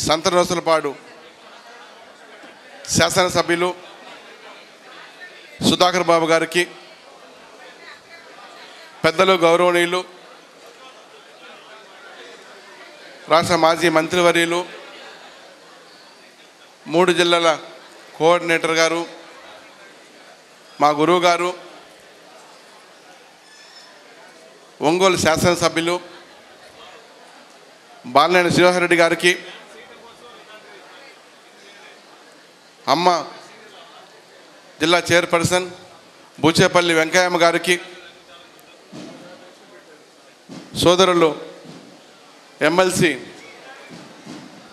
సంతనోసలపాడు శాసనసభ్యులు సుధాకర్ బాబు గారికి, పెద్దలు గౌరవనీయులు రాష్ట్ర మాజీ మంత్రివర్యులు, 3 జిల్లాల కోఆర్డినేటర్ గారు, మా గురువు గారు, ఒంగోలు శాసనసభ్యులు బాలినేని శ్రీనివాసరెడ్డి గారికి, అమ్మ జిల్లా చైర్పర్సన్ బూచేపల్లి వెంకయ్యమ్మ గారికి, సోదరులు ఎమ్మెల్సీ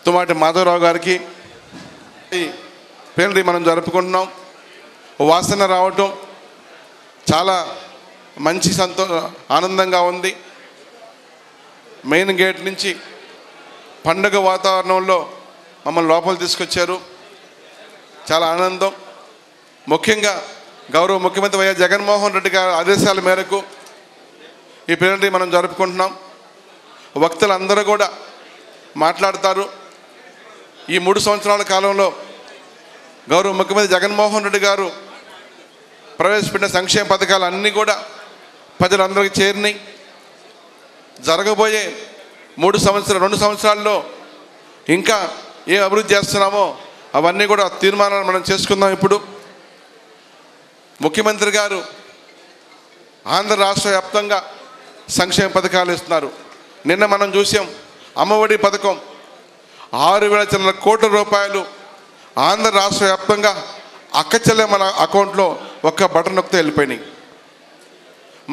తుమాటి మాధవరావు గారికి ఈ పేరుని మనం జరుపుకుంటున్నాం. వాసన రావటం చాలా మంచి ఆనందంగా ఉంది. మెయిన్ గేట్ నుంచి పండుగ వాతావరణంలో మమ్మల్ని లోపల తీసుకొచ్చారు. చాలా ఆనందం. ముఖ్యంగా గౌరవ ముఖ్యమంత్రి వైఎస్ జగన్మోహన్ రెడ్డి గారి ఆదేశాల మేరకు ఈ పేరుని మనం జరుపుకుంటున్నాం. వక్తలు అందరూ కూడా మాట్లాడతారు. ఈ 3 సంవత్సరాల కాలంలో గౌరవ ముఖ్యమంత్రి జగన్మోహన్ రెడ్డి గారు ప్రవేశపెట్టిన సంక్షేమ పథకాలు అన్నీ కూడా ప్రజలందరికీ చేరినాయి. జరగబోయే 2 సంవత్సరాల్లో ఇంకా ఏం అభివృద్ధి చేస్తున్నామో అవన్నీ కూడా తీర్మానాలు మనం చేసుకుందాం. ఇప్పుడు ముఖ్యమంత్రి గారు ఆంధ్ర రాష్ట్ర వ్యాప్తంగా సంక్షేమ పథకాలు ఇస్తున్నారు. నిన్న మనం చూసాం, అమ్మఒడి పథకం 6,000 కోట్ల రూపాయలు ఆంధ్ర రాష్ట్ర వ్యాప్తంగా అక్కచెల్లె మన అకౌంట్లో ఒక్క బటన్ నొక్కితే వెళ్ళిపోయినాయి.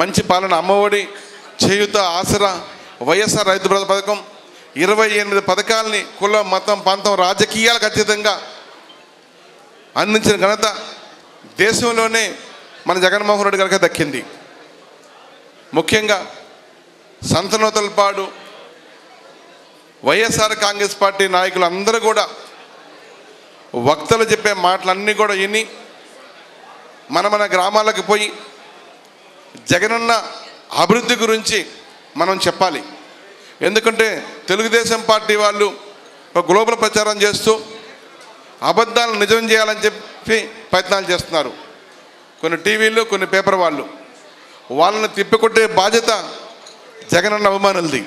మంచి పాలన, అమ్మఒడి, చేయూత, ఆసరా, వైఎస్ఆర్ రైతు భరోసా పథకం, 28 పథకాలని కుల మతం ప్రాంతం రాజకీయాలకు అతీతంగా అందించిన ఘనత దేశంలోనే మన జగన్మోహన్ రెడ్డి గారికి దక్కింది. ముఖ్యంగా సంతనోతలపాడు వైఎస్ఆర్ కాంగ్రెస్ పార్టీ నాయకులు అందరూ కూడా వక్తలు చెప్పే మాటలన్నీ కూడా విని మన గ్రామాలకు పోయి జగనన్న అభివృద్ధి గురించి మనం చెప్పాలి. ఎందుకంటే తెలుగుదేశం పార్టీ వాళ్ళు గ్లోబల్ ప్రచారం చేస్తూ అబద్ధాలను నిజం చేయాలని చెప్పి ప్రయత్నాలు చేస్తున్నారు. కొన్ని టీవీలు, కొన్ని పేపర్ వాళ్ళని తిప్పికొట్టే బాధ్యత జగనన్న అభిమానులది,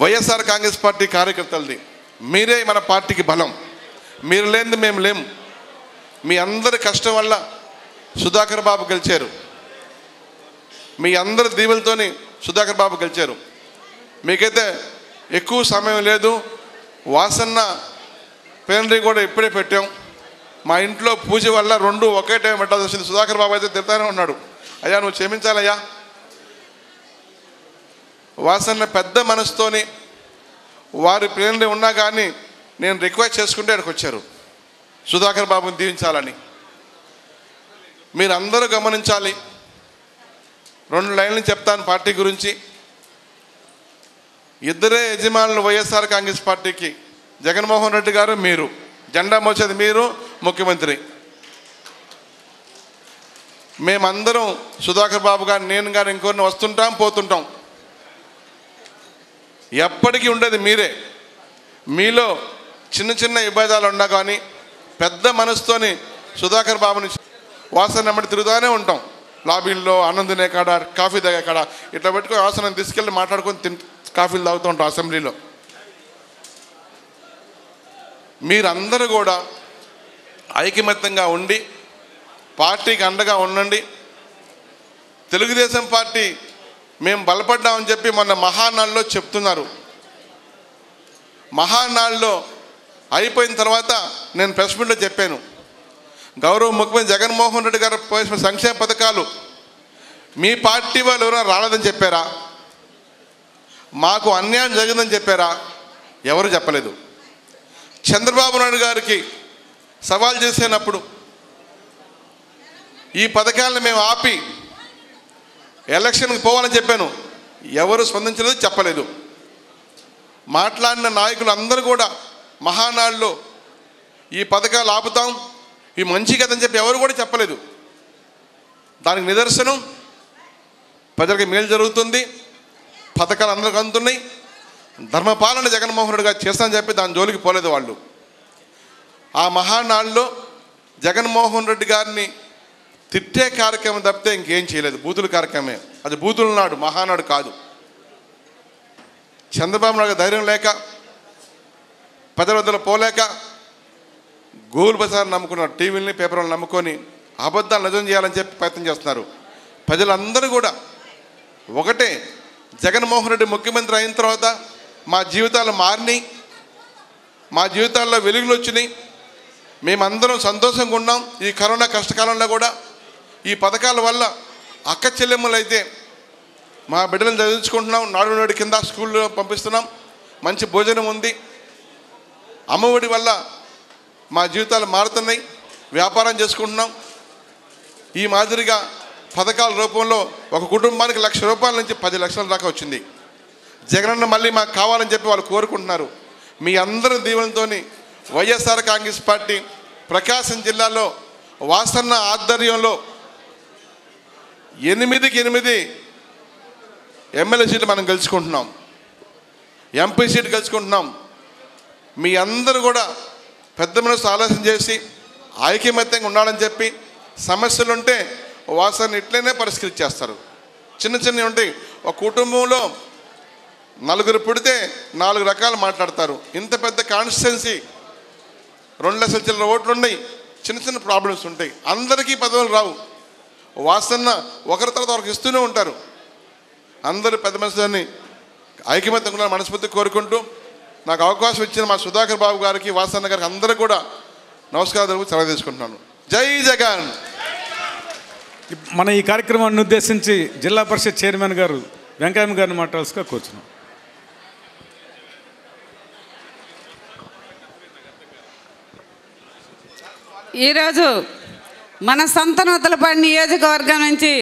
వైఎస్ఆర్ కాంగ్రెస్ పార్టీ కార్యకర్తలది. మీరే మన పార్టీకి బలం. మీరు లేనిది మేము లేము. మీ అందరి కష్టం వల్ల సుధాకర్ బాబు గెలిచారు. మీ అందరి దీవులతోని సుధాకర్ బాబు గెలిచారు. మీకైతే ఎక్కువ సమయం లేదు. వాసన్న ప్లేనరీ కూడా ఇప్పుడే పెట్టాం. మా ఇంట్లో పూజ వల్ల 2 ఒకే టైం పెట్టాల్సి వచ్చింది. సుధాకర్ బాబు అయితే తిడతానే ఉన్నాడు, అయ్యా నువ్వు క్షమించాలయ్యా. వాసన్న పెద్ద మనసుతోని వారి ప్లేనరీ ఉన్నా కానీ నేను రిక్వెస్ట్ చేసుకుంటే అక్కడికి వచ్చారు సుధాకర్ బాబుని దీవించాలని. మీరందరూ గమనించాలి. 2 లైన్లు చెప్తాను పార్టీ గురించి. ఇద్దరే యజమానులు వైఎస్ఆర్ కాంగ్రెస్ పార్టీకి. జగన్మోహన్ రెడ్డి గారు, మీరు. జెండా మోసేది మీరు, ముఖ్యమంత్రి. మేమందరం సుధాకర్ బాబు గారు, నేను గారు, ఇంకొన్ని వస్తుంటాం పోతుంటాం. ఎప్పటికీ ఉండేది మీరే. మీలో చిన్న చిన్న విభేదాలు ఉన్నా కానీ పెద్ద మనసుతోని సుధాకర్ బాబుని వాసన వెంబడి తిరుగుతూనే ఉంటాం. లాబీల్లో, అన్నం తినే కాడ, కాఫీ తాగే కాడ ఇట్లా పెట్టుకొని వాసన తీసుకెళ్ళి మాట్లాడుకొని కాఫీలు తాగుతూ ఉంటాం అసెంబ్లీలో. మీరందరూ కూడా ఐకమత్యంగా ఉండి పార్టీకి అండగా ఉండండి. తెలుగుదేశం పార్టీ మేము బలపడ్డామని చెప్పి మొన్న మహానాడులో చెప్తున్నారు. మహానాడులో అయిపోయిన తర్వాత నేను ప్రెస్ మీట్లో చెప్పాను, గౌరవ ముఖ్యమంత్రి జగన్మోహన్ రెడ్డి గారు పోసిన సంక్షేమ పథకాలు మీ పార్టీ వాళ్ళు ఎవరైనా రాలేదని చెప్పారా? మాకు అన్యాయం జరిగిందని చెప్పారా? ఎవరు చెప్పలేదు. చంద్రబాబు నాయుడు గారికి సవాల్ చేసినప్పుడు ఈ పథకాలను మేము ఆపి ఎలక్షన్కి పోవాలని చెప్పాను, ఎవరు స్పందించలేదు, చెప్పలేదు. మాట్లాడిన నాయకులు అందరూ కూడా మహానాడులో ఈ పథకాలు ఆపుతాం, ఈ మంచి కదని చెప్పి ఎవరు కూడా చెప్పలేదు. దానికి నిదర్శనం ప్రజలకి మేలు జరుగుతుంది, పథకాలు అందరికి అందుతున్నాయి. ధర్మపాలన జగన్మోహన్ రెడ్డి గారు చేస్తానని చెప్పి దాని జోలికి పోలేదు వాళ్ళు. ఆ మహానాడులో జగన్మోహన్ రెడ్డి గారిని తిట్టే కార్యక్రమం తప్పితే ఇంకేం చేయలేదు. బూతుల కార్యక్రమమే. అది బూతుల నాడు, మహానాడు కాదు. చంద్రబాబు నాయుడు ధైర్యం లేక, ప్రజల వద్దలో పోలేక, గూగుల్ బజార్ నమ్ముకున్న టీవీలని, పేపర్లను నమ్ముకొని అబద్ధాలు నిజం చేయాలని చెప్పి ప్రయత్నం చేస్తున్నారు. ప్రజలందరూ కూడా ఒకటే, జగన్మోహన్ రెడ్డి ముఖ్యమంత్రి అయిన తర్వాత మా జీవితాలు మారినాయి, మా జీవితాల్లో వెలుగులు వచ్చినాయి, మేమందరం సంతోషంగా ఉన్నాం. ఈ కరోనా కష్టకాలంలో కూడా ఈ పథకాల వల్ల అక్క చెల్లెమ్మలు అయితే మా బిడ్డలను చదివించుకుంటున్నాం, నాడు నేడు కింద స్కూల్లో పంపిస్తున్నాం, మంచి భోజనం ఉంది. అమ్మఒడి వల్ల మా జీవితాలు మారుతున్నాయి, వ్యాపారం చేసుకుంటున్నాం. ఈ మాదిరిగా పథకాల రూపంలో ఒక కుటుంబానికి ₹1,00,000 నుంచి 10 లక్షల దాకా వచ్చింది. జగనన్న మళ్ళీ మాకు కావాలని చెప్పి వాళ్ళు కోరుకుంటున్నారు. మీ అందరి దీవెనతో వైఎస్ఆర్ కాంగ్రెస్ పార్టీ ప్రకాశం జిల్లాలో వాసన్న ఆధ్వర్యంలో 8కి 8 ఎమ్మెల్యే సీట్లు మనం గెలుచుకుంటున్నాం, ఎంపీ సీట్లు గెలుచుకుంటున్నాం. మీ అందరూ కూడా పెద్ద మనసు ఆలోచన చేసి ఐకమత్యంగా ఉండాలని చెప్పి, సమస్యలుంటే వాసన ఇట్లనే పరిష్కరించేస్తారు. చిన్న చిన్నవి ఉంటాయి. ఒక కుటుంబంలో 4 పుడితే 4 రకాలు మాట్లాడతారు. ఇంత పెద్ద కాన్స్టిట్యున్సీ 2 లక్షల చిల్లర ఓట్లు ఉన్నాయి. చిన్న చిన్న ప్రాబ్లమ్స్ ఉంటాయి. అందరికీ పదవులు రావు. వాసన్న ఒకరి తర్వాత ఒకరికి ఇస్తూనే ఉంటారు. అందరూ పెద్ద మనుషులని ఐకమత్యంగా మనస్ఫూర్తి కోరుకుంటూ నాకు అవకాశం ఇచ్చిన మా సుధాకర్ బాబు గారికి, వాసన్న గారికి అందరూ కూడా నమస్కారాలు సెలవు తీసుకుంటున్నాను. జై జగన్. మన ఈ కార్యక్రమాన్ని ఉద్దేశించి జిల్లా పరిషత్ చైర్మన్ గారు వెంకయ్య గారిని మాట్లాడాల్సిగా కూర్చున్నాం. ఈరోజు మన సంతనూతలపాడు నియోజకవర్గం నుంచి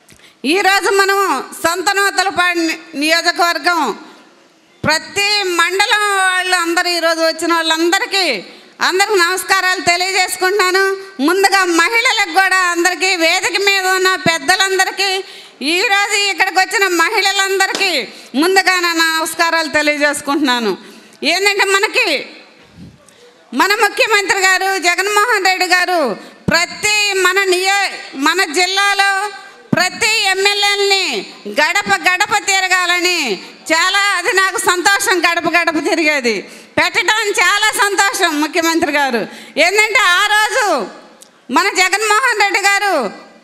మనము సంతనూతలపాడు నియోజకవర్గం ప్రతి మండలం వాళ్ళు అందరూ ఈరోజు వచ్చిన వాళ్ళందరికీ నమస్కారాలు తెలియజేసుకుంటున్నాను. ముందుగా మహిళలకు కూడా అందరికీ, వేదిక మీద ఉన్న పెద్దలందరికీ, ఈరోజు ఇక్కడికి వచ్చిన మహిళలందరికీ ముందుగా నా నమస్కారాలు తెలియజేసుకుంటున్నాను. ఏంటంటే మన ముఖ్యమంత్రి గారు జగన్మోహన్ రెడ్డి గారు మన జిల్లాలో ప్రతి ఎమ్మెల్యేలని గడప తిరగాలని అది నాకు సంతోషం. గడప తిరిగేది పెట్టడం చాలా సంతోషం ముఖ్యమంత్రి గారు. ఏంటంటే ఆ రోజు మన జగన్మోహన్ రెడ్డి గారు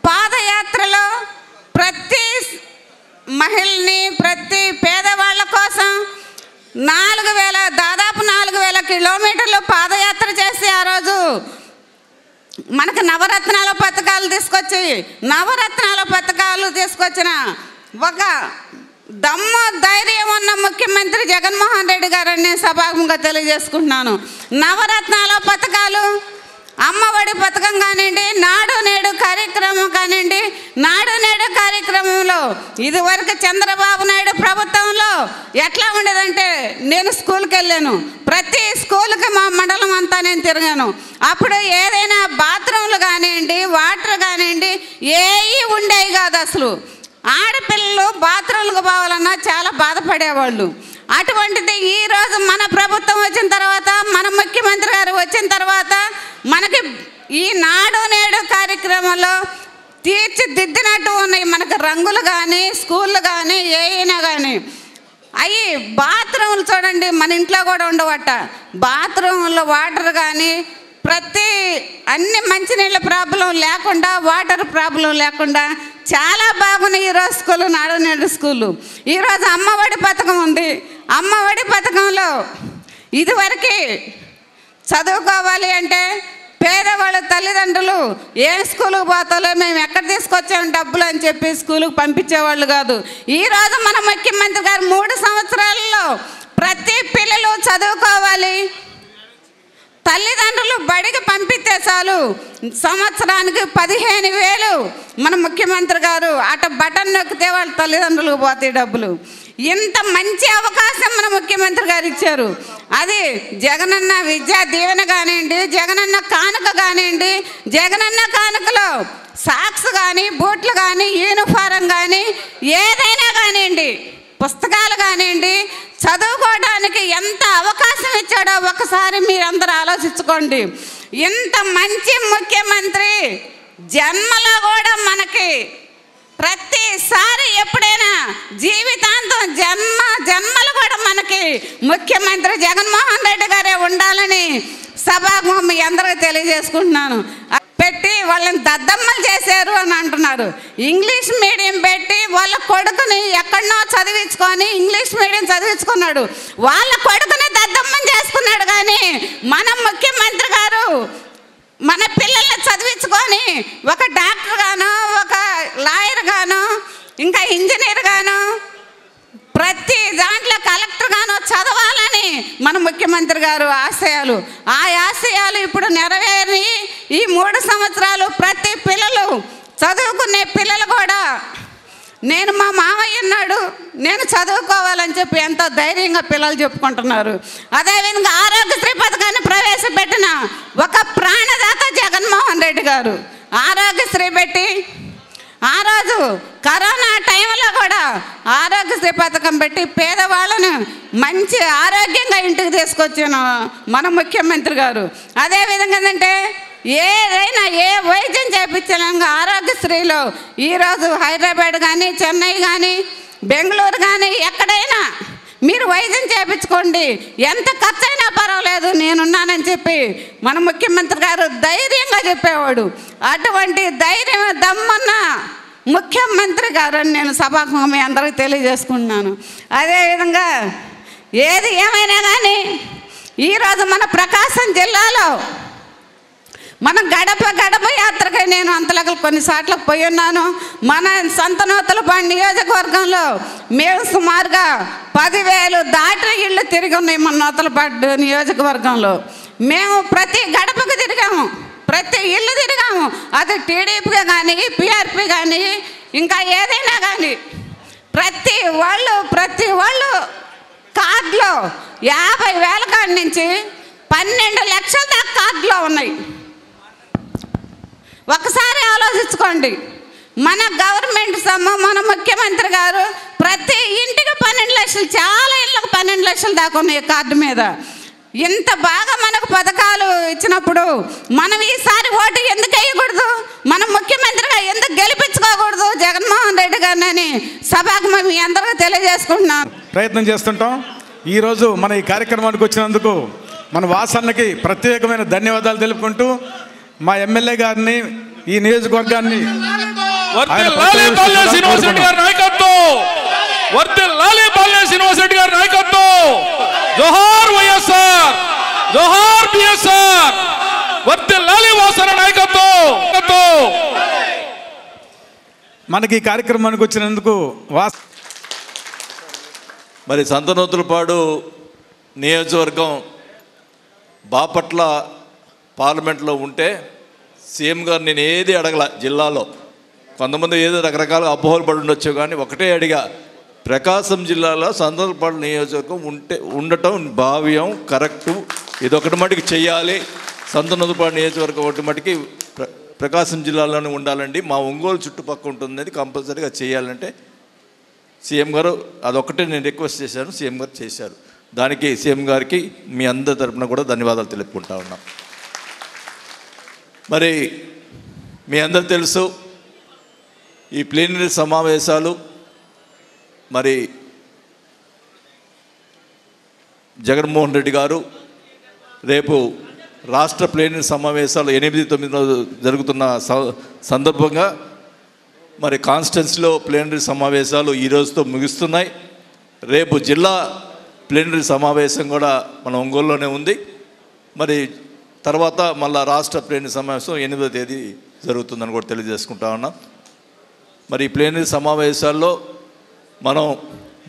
పాదయాత్రలో ప్రతి మహిళని, ప్రతి పేదవాళ్ళ కోసం 4,000 దాదాపు 4,000 కిలోమీటర్లు పాదయాత్ర చేసి ఆ రోజు మనకు నవరత్నాల పథకాలు తీసుకొచ్చిన ఒక దమ్ము ధైర్యం ఉన్న ముఖ్యమంత్రి జగన్మోహన్ రెడ్డి గారని సభాముఖంగా తెలియజేసుకుంటున్నాను. నవరత్నాల పథకాలు, అమ్మఒడి పథకం కానివ్వండి, నాడు నేడు కార్యక్రమం కానివ్వండి. నాడు నేడు కార్యక్రమంలో ఇదివరకు చంద్రబాబు నాయుడు ప్రభుత్వంలో ఎట్లా ఉండేదంటే, నేను స్కూల్కి వెళ్ళాను, ప్రతి స్కూల్కి మా మండలం అంతా నేను తిరిగాను. అప్పుడు ఏదైనా బాత్రూమ్లు కానివ్వండి, వాటర్ కానివ్వండి ఏవి ఉండేవి కాదు. అసలు ఆడపిల్లలు బాత్రూమ్లకు పోవాలన్నా చాలా బాధపడేవాళ్ళు. అటువంటిది ఈరోజు మన ప్రభుత్వం వచ్చిన తర్వాత, మన ముఖ్యమంత్రి గారు వచ్చిన తర్వాత మనకి ఈ నాడు నేడు కార్యక్రమంలో తీర్చిదిద్దినట్టు ఉన్నాయి. మనకు రంగులు కానీ, స్కూళ్ళు కానీ, ఏమైనా కానీ. అవి బాత్రూములు చూడండి, మన ఇంట్లో కూడా ఉండవట. బాత్రూంలో వాటర్ కానీ, ప్రతి అన్ని మంచినీళ్ళ ప్రాబ్లం లేకుండా, వాటర్ ప్రాబ్లం లేకుండా చాలా బాగున్నాయి ఈరోజు స్కూలు, నాడు నేడు స్కూళ్ళు. ఈరోజు అమ్మఒడి పథకం ఉంది. అమ్మఒడి పథకంలో ఇదివరకు చదువుకోవాలి అంటే పేదవాళ్ళ తల్లిదండ్రులు ఏ స్కూలుకు పోతాలో, మేము ఎక్కడ తీసుకొచ్చాము డబ్బులు అని చెప్పి స్కూలుకు పంపించేవాళ్ళు కాదు. ఈరోజు మన ముఖ్యమంత్రి గారు 3 సంవత్సరాలలో ప్రతి పిల్లలు చదువుకోవాలి, తల్లిదండ్రులు బడికి పంపిస్తే చాలు, సంవత్సరానికి 15,000 మన ముఖ్యమంత్రి గారు అట బటన్ నొక్కితే వాళ్ళ తల్లిదండ్రులకు పోతాయి డబ్బులు. ఇంత మంచి అవకాశం మన ముఖ్యమంత్రి గారు ఇచ్చారు. అది జగనన్న విద్యా దీవెన కానివ్వండి, జగనన్న కానుక కానివ్వండి. జగనన్న కానుకలో సాక్స్ కానీ, బూట్లు కానీ, యూనిఫారం కానీ, ఏదైనా కానివ్వండి, పుస్తకాలు కానివ్వండి, చదువుకోవడానికి ఎంత అవకాశం ఇచ్చాడో ఒకసారి మీరందరూ ఆలోచించుకోండి. ఇంత మంచి ముఖ్యమంత్రి జన్మలో కూడా మనకి ప్రతిసారి ఎప్పుడైనా జీవితాంతం జన్మలు కూడా మనకి ముఖ్యమంత్రి జగన్మోహన్ రెడ్డి గారే ఉండాలని సభాముఖం మీ అందరికీ తెలియజేసుకుంటున్నాను. పెట్టి వాళ్ళని దద్దమ్మలు చేశారు అని అంటున్నారు. ఇంగ్లీష్ మీడియం పెట్టి వాళ్ళ కొడుకుని ఎక్కడనో చదివించుకొని ఇంగ్లీష్ మీడియం చదివించుకున్నాడు, వాళ్ళ కొడుకుని దద్దమ్మని చేసుకున్నాడు. కానీ మన ముఖ్యమంత్రి గారు మన పిల్లల్ని చదివించుకొని ఒక డాక్టర్ గాను, ఒక లాయర్ గాను, ఇంకా ఇంజనీర్ గాను, ప్రతి దాంట్లో కలెక్టర్ గాను చదవాలని మన ముఖ్యమంత్రి గారు ఆశయాలు. ఆ ఆశయాలు ఇప్పుడు నెరవేరి ఈ 3 సంవత్సరాలు ప్రతి పిల్లలు చదువుకునే పిల్లలు కూడా, నేను మా మామయ్య ఉన్నాడు, నేను చదువుకోవాలని చెప్పి ఎంతో ధైర్యంగా పిల్లలు చెప్పుకుంటున్నారు. అదేవిధంగా ఆరోగ్యశ్రీ పథకాన్ని ప్రవేశపెట్టిన ఒక ప్రాణదాత జగన్మోహన్ రెడ్డి గారు ఆరోగ్యశ్రీ పెట్టి, ఆ రోజు కరోనా టైంలో కూడా ఆరోగ్యశ్రీ పథకం పెట్టి పేదవాళ్ళను మంచి ఆరోగ్యంగా ఇంటికి తీసుకొచ్చిన మన ముఖ్యమంత్రి గారు. అదేవిధంగా ఏంటంటే ఏదైనా ఏ వైద్యం చేయించలేక ఆరోగ్యశ్రీలో ఈరోజు హైదరాబాద్ కానీ, చెన్నై కానీ, బెంగళూరు కానీ ఎక్కడైనా మీరు వైద్యం చేయించుకోండి, ఎంత ఖర్చు అయినా పర్వాలేదు నేనున్నానని చెప్పి మన ముఖ్యమంత్రి గారు ధైర్యంగా చెప్పేవాడు. అటువంటి ధైర్యం దమ్మున్న ముఖ్యమంత్రి గారు అని నేను సభాముఖంగా మీ అందరికీ తెలియజేసుకుంటున్నాను. అదేవిధంగా ఏది ఏమైనా కానీ ఈరోజు మన ప్రకాశం జిల్లాలో మనం గడప గడప యాత్రకై నేను అంతలకు కొన్నిసార్లు పోయి ఉన్నాను. మన సంతనూతలపాడు నియోజకవర్గంలో మేము సుమారుగా 10,000 దాటి ఇళ్ళు తిరిగి ఉన్నాయి. మన నూతలపాడు నియోజకవర్గంలో మేము ప్రతి గడపకు తిరిగాము, ప్రతి ఇల్లు తిరిగాము. అది టీడీపీ కానీ, పిఆర్పీ కానీ, ఇంకా ఏదైనా కానీ ప్రతి వాళ్ళు కార్డులో 50,000 కాడి నుంచి 12 లక్షల దాకా కార్డులో ఉన్నాయి. ఒకసారి ఆలోచించుకోండి. మన గవర్నమెంట్ మన ముఖ్యమంత్రి గారు ప్రతి ఇంటికి 12 లక్షలు, చాలా ఇళ్ళకు 12 లక్షలు దాకా ఉన్నాయి కార్డు మీద. ఇంత బాగా మనకు పథకాలు ఇచ్చినప్పుడు మనం ఈసారి ఓటు ఎందుకు వేయకూడదు, మన ముఖ్యమంత్రిగా ఎందుకు గెలిపించుకోకూడదు జగన్మోహన్ రెడ్డి గారిని అని సభకు మీ అందరికీ తెలియజేసుకుంటున్నాను. ప్రయత్నం చేస్తుంటాం. ఈరోజు మన ఈ కార్యక్రమానికి వచ్చినందుకు మన వాసన్నకి ప్రత్యేకమైన ధన్యవాదాలు తెలుపుకుంటూ మా ఎమ్మెల్యే గారిని, ఈ నియోజకవర్గాన్ని శ్రీనివాస్ రెడ్డి గారి నాయకత్వం వర్ధిల్లాలి బాలినేని శ్రీనివాసరెడ్డి గారి నాయకత్వం. జోహార్ వైఎస్ఆర్, జోహార్ బిఎస్ఆర్, వర్ధిల్లాలి వాసన నాయకత్వం. మనకి ఈ కార్యక్రమానికి వచ్చినందుకు మరి సంతనూతులపాడు నియోజకవర్గం బాపట్ల పార్లమెంట్లో ఉంటే సీఎం గారు నేను ఏది అడగల. జిల్లాలో కొంతమంది ఏదో రకరకాల అపోహలు పడి ఉండొచ్చు, కానీ ఒకటే అడిగా, ప్రకాశం జిల్లాలో సంతనూతులపాడు నియోజకవర్గం ఉండటం భావ్యం, కరెక్టు, ఇదొకటి మటుకు చెయ్యాలి. సంతనూతులపాడు నియోజకవర్గం ఒకటి మటుకి ప్రకాశం జిల్లాలోనే ఉండాలండి, మా ఒంగోలు చుట్టుపక్కల ఉంటుంది, కంపల్సరీగా చేయాలంటే సీఎం గారు అదొక్కటే నేను రిక్వెస్ట్ చేశాను, సీఎం గారు చేశారు. దానికి సీఎం గారికి మీ అందరి తరపున కూడా ధన్యవాదాలు తెలుపుకుంటా ఉన్నాం. మరి మీ అందరు తెలుసు, ఈ ప్లీనరీ సమావేశాలు మరి జగన్మోహన్ రెడ్డి గారు రేపు రాష్ట్ర ప్లీనరీ సమావేశాలు 8-9 జరుగుతున్న సందర్భంగా మరి కాన్స్టిట్యున్సీలో ప్లీనరీ సమావేశాలు ఈ రోజుతో ముగుస్తున్నాయి. రేపు జిల్లా ప్లీనరీ సమావేశం కూడా మన ఒంగోలులోనే ఉంది. మరి తర్వాత మళ్ళా రాష్ట్ర ప్లీనరీ సమావేశం 8వ తేదీ జరుగుతుందని కూడా తెలియజేసుకుంటా ఉన్నాం. మరి ఈ ప్లీనరీ సమావేశాల్లో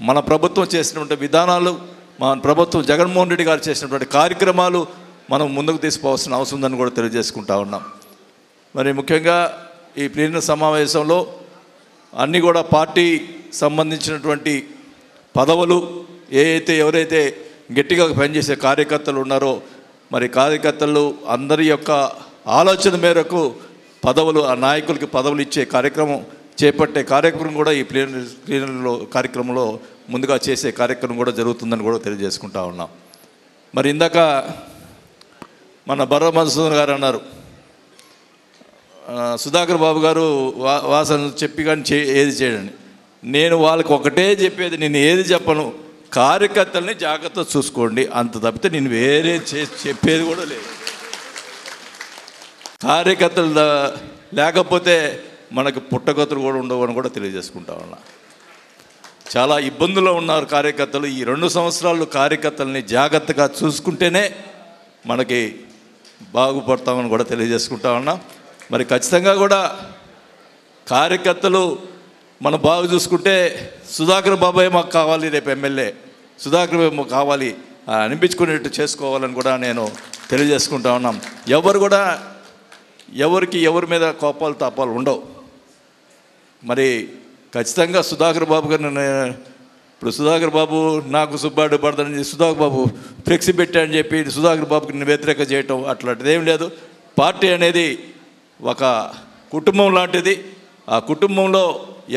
మన ప్రభుత్వం చేసినటువంటి విధానాలు, మన ప్రభుత్వం జగన్మోహన్ రెడ్డి గారు చేసినటువంటి కార్యక్రమాలు మనం ముందుకు తీసుకోవాల్సిన అవసరం ఉందని కూడా తెలియజేసుకుంటా ఉన్నాం. మరి ముఖ్యంగా ఈ ప్లీనరీ సమావేశంలో అన్నీ కూడా పార్టీ సంబంధించినటువంటి పదవులు ఎవరైతే గట్టిగా పనిచేసే కార్యకర్తలు ఉన్నారో మరి కార్యకర్తలు అందరి యొక్క ఆలోచన మేరకు పదవులు, ఆ నాయకులకి పదవులు ఇచ్చే కార్యక్రమం చేపట్టే కార్యక్రమం కూడా ఈ ప్లీనరీలో కార్యక్రమంలో ముందుగా చేసే కార్యక్రమం కూడా జరుగుతుందని కూడా తెలియజేసుకుంటా ఉన్నాం. మరి ఇందాక మన బర్ర మధుసూదన్ గారు అన్నారు, సుధాకర్ బాబు గారు వాసన చెప్పి కానీ ఏది చేయడండి. నేను వాళ్ళకి ఒకటే చెప్పేది, నేను ఏది చెప్పను, కార్యకర్తల్ని జాగ్రత్త చూసుకోండి, అంత తప్పితే నేను వేరే చెప్పేది కూడా లేదు. కార్యకర్తలు లేకపోతే మనకు పుట్టగతులు కూడా ఉండవు అని కూడా తెలియజేసుకుంటా ఉన్నా. చాలా ఇబ్బందుల్లో ఉన్నారు కార్యకర్తలు. ఈ 2 సంవత్సరాలు కార్యకర్తల్ని జాగ్రత్తగా చూసుకుంటేనే మనకి బాగుపడతామని కూడా తెలియజేసుకుంటా ఉన్నా. మరి ఖచ్చితంగా కూడా కార్యకర్తలు మనం బాగా చూసుకుంటే సుధాకర్ బాబాయ్ మాకు కావాలి, రేపు ఎమ్మెల్యే సుధాకర్ బాబు మాకు కావాలి అనిపించుకునేట్టు చేసుకోవాలని కూడా నేను తెలియజేసుకుంటా ఉన్నాం. ఎవరు కూడా ఎవరి మీద కోపాలు తాపాలు ఉండవు. మరి ఖచ్చితంగా సుధాకర్ బాబు గారిని ఇప్పుడు సుధాకర్ బాబు నాకు సుబ్బాడు పడదని సుధాకర్ బాబు ఫ్లెక్సీ పెట్టాడని చెప్పి సుధాకర్ బాబుకి నేను వ్యతిరేక చేయటం అట్లాంటిది ఏం లేదు. పార్టీ అనేది ఒక కుటుంబం లాంటిది. ఆ కుటుంబంలో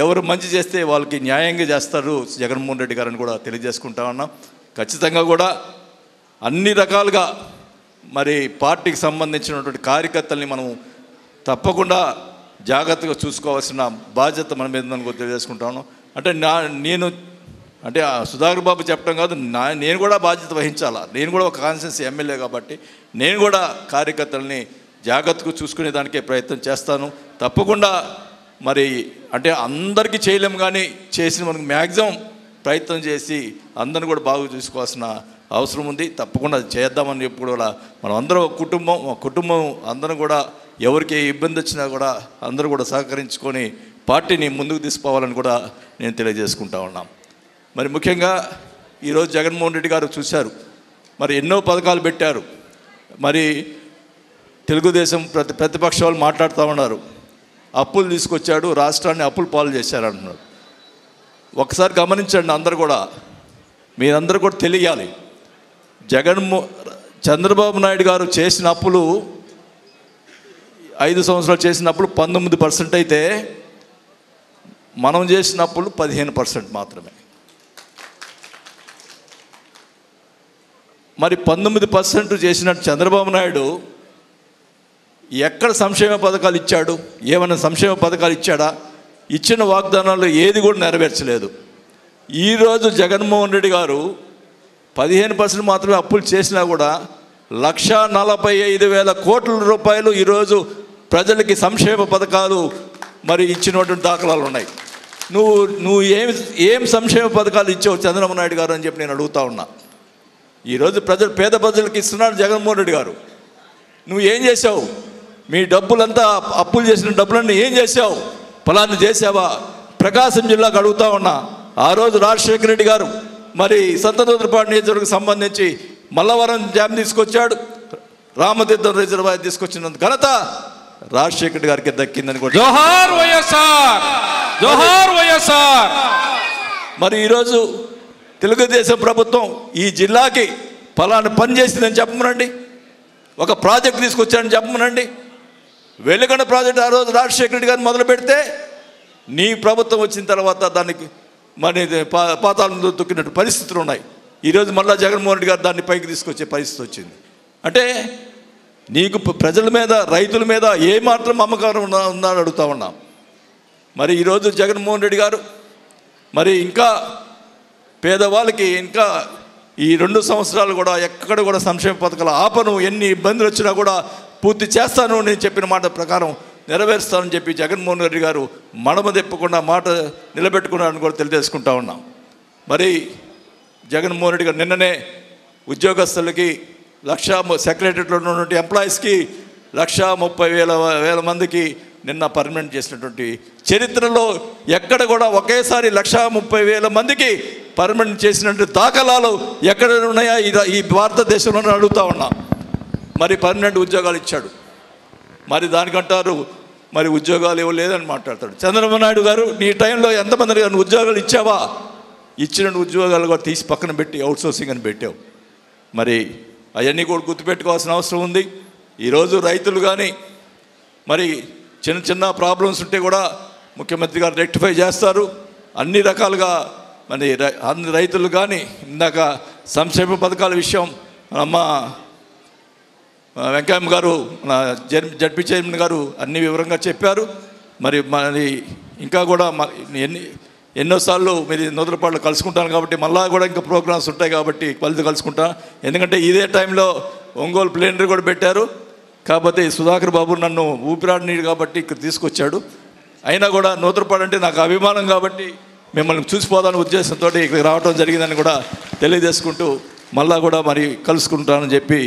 ఎవరు మంచి చేస్తే వాళ్ళకి న్యాయంగా చేస్తారు జగన్మోహన్ రెడ్డి గారని కూడా తెలియజేసుకుంటా ఉన్నాం. ఖచ్చితంగా కూడా అన్ని రకాలుగా మరి పార్టీకి సంబంధించినటువంటి కార్యకర్తల్ని మనం తప్పకుండా జాగ్రత్తగా చూసుకోవాల్సిన బాధ్యత మన మీద ఉందని కూడా తెలియజేసుకుంటా ఉన్నాం. అంటే సుధాకర్ బాబు చెప్పడం కాదు, నేను కూడా బాధ్యత వహించాలా. నేను కూడా ఒక కాన్స్టిట్యున్సీ ఎమ్మెల్యే కాబట్టి నేను కూడా కార్యకర్తల్ని జాగ్రత్తగా చూసుకునే దానికే ప్రయత్నం చేస్తాను. తప్పకుండా మరి అంటే అందరికీ చేయలేము, కానీ చేసిన మనకు మ్యాక్సిమం ప్రయత్నం చేసి అందరిని కూడా బాగా చూసుకోవాల్సిన అవసరం ఉంది. తప్పకుండా చేద్దామని చెప్పి కూడా మనం అందరం కుటుంబం అందరం కూడా ఎవరికి ఇబ్బంది వచ్చినా కూడా అందరూ కూడా సహకరించుకొని పార్టీని ముందుకు తీసుకోవాలని కూడా నేను తెలియజేసుకుంటా ఉన్నాం. మరి ముఖ్యంగా ఈరోజు జగన్మోహన్ రెడ్డి గారు చూశారు, మరి ఎన్నో పథకాలు పెట్టారు. మరి తెలుగుదేశం ప్రతిపక్ష వాళ్ళు మాట్లాడుతూ ఉన్నారు, అప్పులు తీసుకొచ్చాడు, రాష్ట్రాన్ని అప్పులు పాలు చేశారంటున్నారు. ఒకసారి గమనించండి, అందరూ కూడా మీరందరూ కూడా తెలియాలి, చంద్రబాబు నాయుడు గారు చేసిన అప్పులు 5 సంవత్సరాలు చేసిన అప్పులు 19% అయితే మనం చేసిన అప్పులు 15% మాత్రమే. మరి 19% చేసినట్టు చంద్రబాబు నాయుడు ఎక్కడ సంక్షేమ పథకాలు ఇచ్చాడు? ఏమైనా సంక్షేమ పథకాలు ఇచ్చాడా? ఇచ్చిన వాగ్దానాలు ఏది కూడా నెరవేర్చలేదు. ఈరోజు జగన్మోహన్ రెడ్డి గారు 15% మాత్రమే అప్పులు చేసినా కూడా 1,45,000 కోట్ల రూపాయలు ఈరోజు ప్రజలకి సంక్షేమ పథకాలు మరి ఇచ్చినటువంటి దాఖలాలు ఉన్నాయి. నువ్వు ఏం సంక్షేమ పథకాలు ఇచ్చావు చంద్రబాబు నాయుడు గారు అని చెప్పి నేను అడుగుతా ఉన్నా. ఈరోజు పేద ప్రజలకు ఇస్తున్నాడు జగన్మోహన్ రెడ్డి గారు. నువ్వు ఏం చేసావు? మీ డబ్బులంతా అప్పులు చేసిన డబ్బులన్నీ ఏం చేసావు? ఫలాన్ని చేసావా? ప్రకాశం జిల్లాకు అడుగుతా ఉన్నా. ఆ రోజు రాజశేఖర రెడ్డి గారు మరి సంతనూతలపాడు నియోజకవర్గం సంబంధించి మల్లవరం డ్యామ్ తీసుకొచ్చాడు, రామతీర్థం రిజర్వాయర్ తీసుకొచ్చిన ఘనత రాజశేఖర రెడ్డి గారికి దక్కిందని కూడా. జోహార్ వైఎస్ఆర్, జోహార్ వైఎస్ఆర్. మరి ఈరోజు తెలుగుదేశం ప్రభుత్వం ఈ జిల్లాకి ఫలానా పని చేసిందని చెప్పమనండి, ఒక ప్రాజెక్ట్ తీసుకొచ్చారని చెప్పమనండి. వెలుగొండ ప్రాజెక్ట్ ఆ రోజు రాజశేఖర రెడ్డి గారిని మొదలు పెడితే నీ ప్రభుత్వం వచ్చిన తర్వాత దానికి మరి పాతాళంలో తొక్కినట్టు పరిస్థితులు ఉన్నాయి. ఈరోజు మళ్ళీ జగన్మోహన్ రెడ్డి గారు దాన్ని పైకి తీసుకొచ్చే పరిస్థితి వచ్చింది. అంటే నీకు ప్రజల మీద, రైతుల మీద ఏమాత్రం అమ్మకారం ఉందని అడుగుతా ఉన్నాం. మరి ఈరోజు జగన్మోహన్ రెడ్డి గారు మరి ఇంకా పేదవాళ్ళకి ఇంకా ఈ 2 సంవత్సరాలు కూడా ఎక్కడ కూడా సంక్షేమ పథకాలు ఆపను, ఎన్ని ఇబ్బందులు వచ్చినా కూడా పూర్తి చేస్తాను, నేను చెప్పిన మాట ప్రకారం నెరవేరుస్తానని చెప్పి జగన్మోహన్ రెడ్డి గారు మడమ తిప్పకుండా మాట నిలబెట్టుకున్నారని కూడా తెలియజేసుకుంటా ఉన్నాం. మరి జగన్మోహన్ రెడ్డి గారు నిన్ననే ఉద్యోగస్తులకి సెక్రటరీలో ఉన్నటువంటి ఎంప్లాయీస్కి 1,30,000 మందికి నిన్న పర్మనెంట్ చేసినటువంటి చరిత్రలో ఎక్కడ కూడా ఒకేసారి 1,30,000 మందికి పర్మనెంట్ చేసినటువంటి దాఖలాలు ఎక్కడ ఉన్నాయా ఈ భారతదేశంలో అడుగుతా ఉన్నా. మరి పర్మనెంట్ ఉద్యోగాలు ఇచ్చాడు. మరి దానికంటారు మరి ఉద్యోగాలు ఇవ్వలేదని మాట్లాడతాడు. చంద్రబాబు నాయుడు గారు నీ టైంలో ఎంతమంది ఉద్యోగాలు ఇచ్చావా? ఇచ్చిన ఉద్యోగాలు కూడా తీసి పక్కన పెట్టి అవుట్సోర్సింగ్ అని పెట్టావు. మరి అవన్నీ కూడా గుర్తుపెట్టుకోవాల్సిన అవసరం ఉంది. ఈరోజు రైతులు కానీ మరి చిన్న ప్రాబ్లమ్స్ ఉంటే కూడా ముఖ్యమంత్రి గారు రెక్టిఫై చేస్తారు. అన్ని రకాలుగా మరి అన్ని రైతులు కానీ ఇందాక సంక్షేమ పథకాల విషయం అమ్మ వెంకయ్య గారు, మన జడ్పీ చైర్మన్ గారు అన్ని వివరంగా చెప్పారు. మరి ఇంకా కూడా ఎన్నోసార్లు మీరు నూతలపాడులో కలుసుకుంటాను కాబట్టి మళ్ళా కూడా ఇంకా ప్రోగ్రామ్స్ ఉంటాయి కాబట్టి కలుసుకుంటా. ఎందుకంటే ఇదే టైంలో ఒంగోలు ప్లేనరీ కూడా పెట్టారు. కాకపోతే సుధాకర్ బాబు నన్ను ఊపిరాడినీడు కాబట్టి ఇక్కడ తీసుకొచ్చాడు. అయినా కూడా నూతలపాడు అంటే నాకు అభిమానం కాబట్టి మిమ్మల్ని చూసిపోదాని ఉద్దేశంతో ఇక్కడికి రావడం జరిగిందని కూడా తెలియజేసుకుంటూ మళ్ళా కూడా మరి కలుసుకుంటానని చెప్పి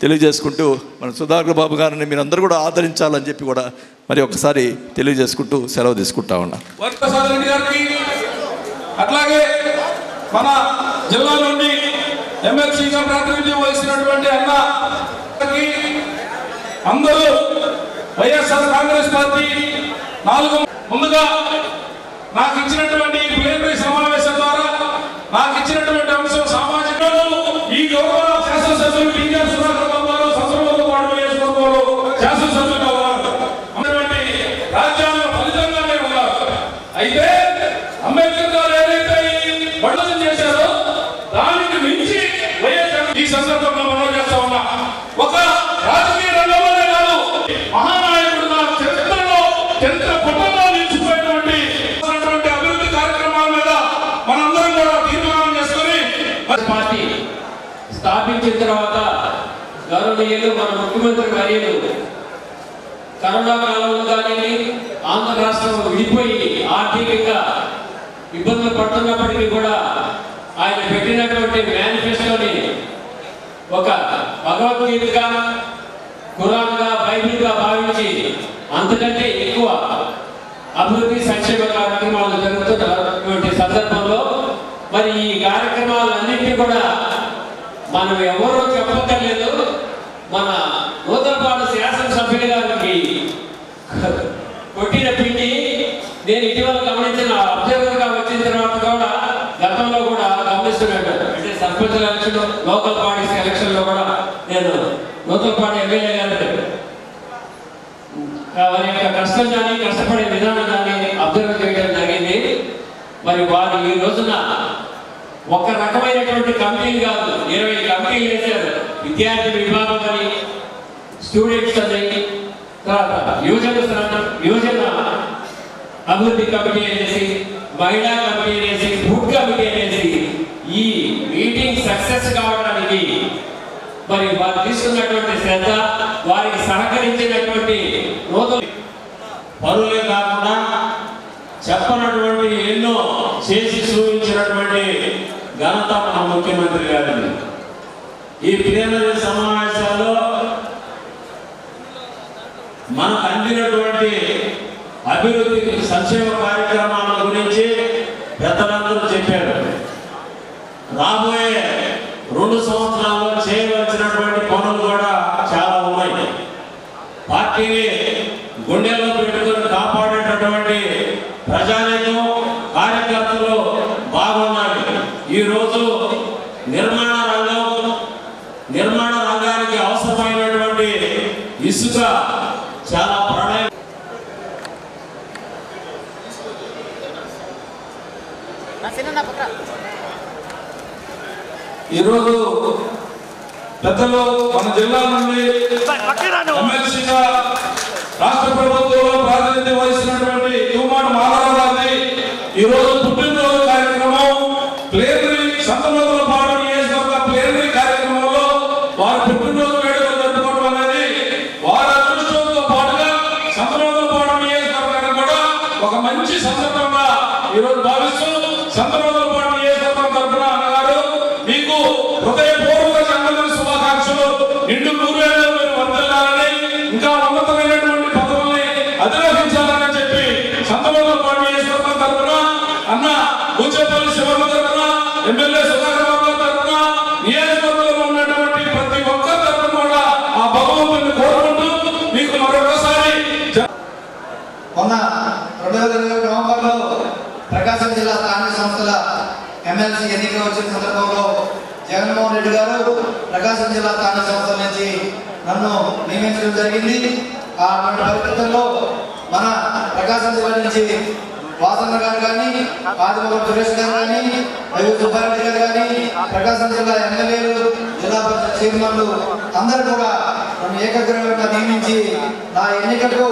తెలియజేసుకుంటూ మన సుధాకర్ బాబు గారిని మీరందరూ కూడా ఆదరించాలని చెప్పి కూడా మరి ఒకసారి తెలియజేసుకుంటూ సెలవు తీసుకుంటా ఉన్నా. అట్లాగే మన జిల్లా నుండి ఎమ్మెల్సీగా ప్రాతినిధ్యం వహిస్తున్నటువంటి అన్నకి అందరూ వైఎస్ఆర్ కాంగ్రెస్ పార్టీ ముందుగా నాకు ఇచ్చినటువంటి ప్లేనరీ సమావేశం ద్వారా నాకు ఇచ్చినటువంటి అంశం సామాజిక ఈ గౌరవ శాసనసభ్యులు టీఆర్ సుధాకర్ బాబు గారు సంవత్సరంలో నియోజకవర్గంలో శాసనసభ్యులు కావాలి అన్నటువంటి రాజ్యాంగ ఫలితంగానే ఉన్నారు. అయితే అంబేద్కర్ గారు ఏదైతే వర్ణన చేశారో దానికి మించి వైఎస్ఆర్ ఈ సందర్భంగా మనం చేస్తా ఉన్నా. ఒక రాజకీయ రంగంలోనే కాదు, మహానాయకుడు నా చరిత్రలో చరిత్ర పుటంలో నిలిచిపోయినటువంటి అభివృద్ధి కార్యక్రమాల మీద మనందరం కూడా తీర్మానం చేసుకుని పార్టీ స్థాపించిన తర్వాత గౌరవనీయులు మన ముఖ్యమంత్రి వర్యులు కరోనా కాలంలో కానీ ఆంధ్ర రాష్ట్రం విడిపోయి ఆర్థికంగా ఇబ్బందులు పడుతున్నప్పటికీ కూడా ఆయన పెట్టినటువంటి మేనిఫెస్టోని ఒక భగవద్గీతగా, ఖురాన్గా, బైబిల్గా భావించి అంతకంటే ఎక్కువ అభివృద్ధి సంక్షేమ కార్యక్రమాలు జరుగుతున్నటువంటి సందర్భంలో మరి ఈ కార్యక్రమాలన్నింటినీ కూడా మనం ఎవరో చెప్పక్కర్లేదు, మన నూతలపాడు శాసనసభ్యులు గారికి కొట్టిన పిండి నేను ఇటీవల గమనించిన అబ్జర్వర్గా వచ్చిన తర్వాత కూడా గతంలో కూడా గమనిస్తున్నాడు. అంటే సర్పంచ్ ఎలక్షన్, లోకల్ బాడీస్ ఎలక్షన్లో కూడా నేను నూతలపాడు ఎమ్మెల్యే గారి వారి యొక్క కష్టం కానీ కష్టపడే విధానం కానీ అబ్జర్వ్ చేయడం జరిగింది. మరి వారు ఈ రోజున ఒక రకమైనటువంటి కమిటీలు కాదు, 20 కమిటీలు వేశారు. విద్యార్థి విభాగం అని, స్టూడెంట్స్ అని, తర్వాత యువజన అభివృద్ధి కమిటీ అనేసి, మహిళా కమిటీ అనేసి, ఫుడ్ కమిటీ అనేసి ఈ మీటింగ్ సక్సెస్ కావడానికి మరి వారు తీసుకున్నటువంటి శ్రద్ధ, వారికి సహకరించినటువంటి నూతన పరులే కాకుండా చెప్పనటువంటి ఎన్నో చేసి చూపించినటువంటి ఘనత మన ముఖ్యమంత్రి గారిని. ఈ ప్లీనరీ సమావేశాల్లో మనకు అందినటువంటి అభివృద్ధి సంక్షేమ కార్యక్రమాల గురించి పెద్దలందరూ చెప్పారు. రాబోయే 2 సంవత్సరాల్లో చేయవలసినటువంటి పనులు కూడా చాలా ఉన్నాయి. పార్టీని గుండెల్లో పెట్టుకుని కాపాడేటటువంటి ప్రజానీకం కార్యకర్తలు బాగున్నారు. ఈరోజు నిర్మాణ రంగానికి అవసరమైనటువంటి ఇసుక చాలా ప్రళయం. ఈరోజు పెద్దలు మన జిల్లా నుండి ఎమ్మెల్సీగా రాష్ట్ర ప్రభుత్వంలో ప్రాతినిధ్యం వహిస్తున్నటువంటి యువమాన మాధవరావు గారిని ఈరోజు పుట్టినరోజు కార్యక్రమం ప్లేనరీ సంతనోదలపాడు నియోజకవర్గ ప్లేనరీ కార్యక్రమంలో వారి పుట్టినరోజు వేడుకలు జరుపుకోవడం అనేది వారి అదృష్టంతో పాటుగా సంతనోదలపాడు నియోజకవర్గానికి కూడా ఒక మంచి సందర్భంగా ఈరోజు భావిస్తూ సంతనోదలపాడు నియోజకవర్గం తరఫున అన్నగారు మీకు హృదయపూర్వక జన్మదిన శుభాకాంక్షలు. నిండు 100 ఏళ్ళు మీరు వర్ధిల్లాలని, ఇంకా ఉన్నతమైనటువంటి పదవుల్ని అధిరోహించాలని చెప్పి సంతనోదలపాడు నియోజకవర్గం తరఫున అన్న బూచేపల్లి శివన్న తరఫున ఎమ్మెల్యే సుధాకర్ బాబు తరఫున నియోజకవర్గంలో ఉన్నటువంటి ప్రతి ఒక్కరి తరఫున కూడా ఆ భగవంతుని కోరుకుంటూ మీకు మరొకసారి మొన్న 2020 నవంబర్లో ప్రకాశం జిల్లా స్థానిక సంస్థల ఎమ్మెల్సీ ఎన్నిక వచ్చిన సందర్భంలో జగన్మోహన్ రెడ్డి గారు ప్రకాశం జిల్లా స్థానిక సంస్థల నుంచి నన్ను నియమించడం జరిగింది. ఆ పరిస్థితుల్లో మన ప్రకాశం జిల్లా నుంచి వాసన్న గారు కానీ, ఆదిమూలం సురేష్ గారు కానీ, రవి సుబ్బారెడ్డి గారు కానీ, ప్రకాశం జిల్లా ఎమ్మెల్యేలు, జిల్లా పరిషత్ చైర్మన్లు అందరూ కూడా నన్ను ఏకగ్రీవంగా నియమించి నా ఎన్నికకు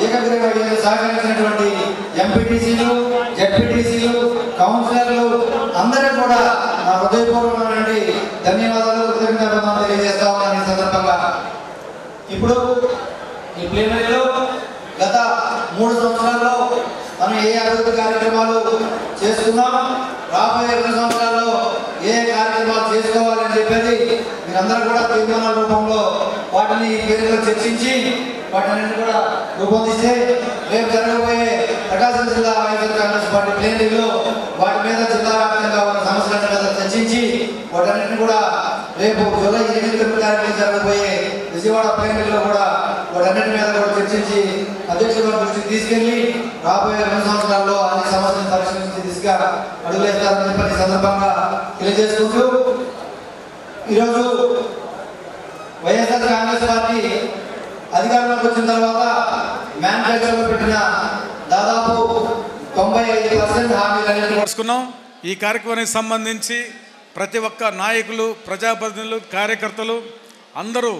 ఏకగ్రీవంగా సహకరించినటువంటి ఎంపీటీసీలు, జెడ్పీటీసీలు, కౌన్సిలర్లు అందరూ కూడా నా హృదయపూర్వకమైనటువంటి ధన్యవాదాలు, కృతజ్ఞతలు తెలియజేస్తా ఉన్నాను. ఈ సందర్భంగా ఇప్పుడు ఈ ప్లీనరీలో గత 3 సంవత్సరాల్లో మనం ఏ అభివృద్ధి కార్యక్రమాలు చేసుకున్నాం, రాబోయే 2 సంవత్సరాల్లో ఏ కార్యక్రమాలు చేసుకోవాలని చెప్పేది మీరందరూ కూడా తీర్మానాల రూపంలో వాటిని పేరులో చర్చించి వాటిని కూడా రూపొందిస్తే రేపు జరగబోయే ప్రకాశం జిల్లా వైఎస్ఆర్ కాంగ్రెస్ పార్టీ ప్లేనరీలో వాటి మీద జిల్లా వ్యాప్తంగా ఉన్న సమస్యల మీద చర్చించి వాటన్నిటిని కూడా రేపు జూలై 8 తారీఖున జరగబోయే విజయవాడ ప్లేనరీలో కూడా వాటన్నిటి మీద కూడా చర్చించి అధ్యక్షుల దృష్టికి తీసుకెళ్లి రాబోయే 2 సంవత్సరాల్లో అన్ని సమస్యలను పరిష్కరించే దిశగా అడుగులేస్తారని చెప్పి సందర్భంగా తెలియజేసుకుంటూ ఈరోజు వైఎస్ఆర్ కాంగ్రెస్ పార్టీ అధికారంలోకి వచ్చిన తర్వాత మేనిఫెస్టోలో పెట్టిన దాదాపు 95% హామీలు తెలుసుకున్నాం. ఈ కార్యక్రమానికి సంబంధించి ప్రతి ఒక్క నాయకులు, ప్రజాప్రతినిధులు, కార్యకర్తలు అందరూ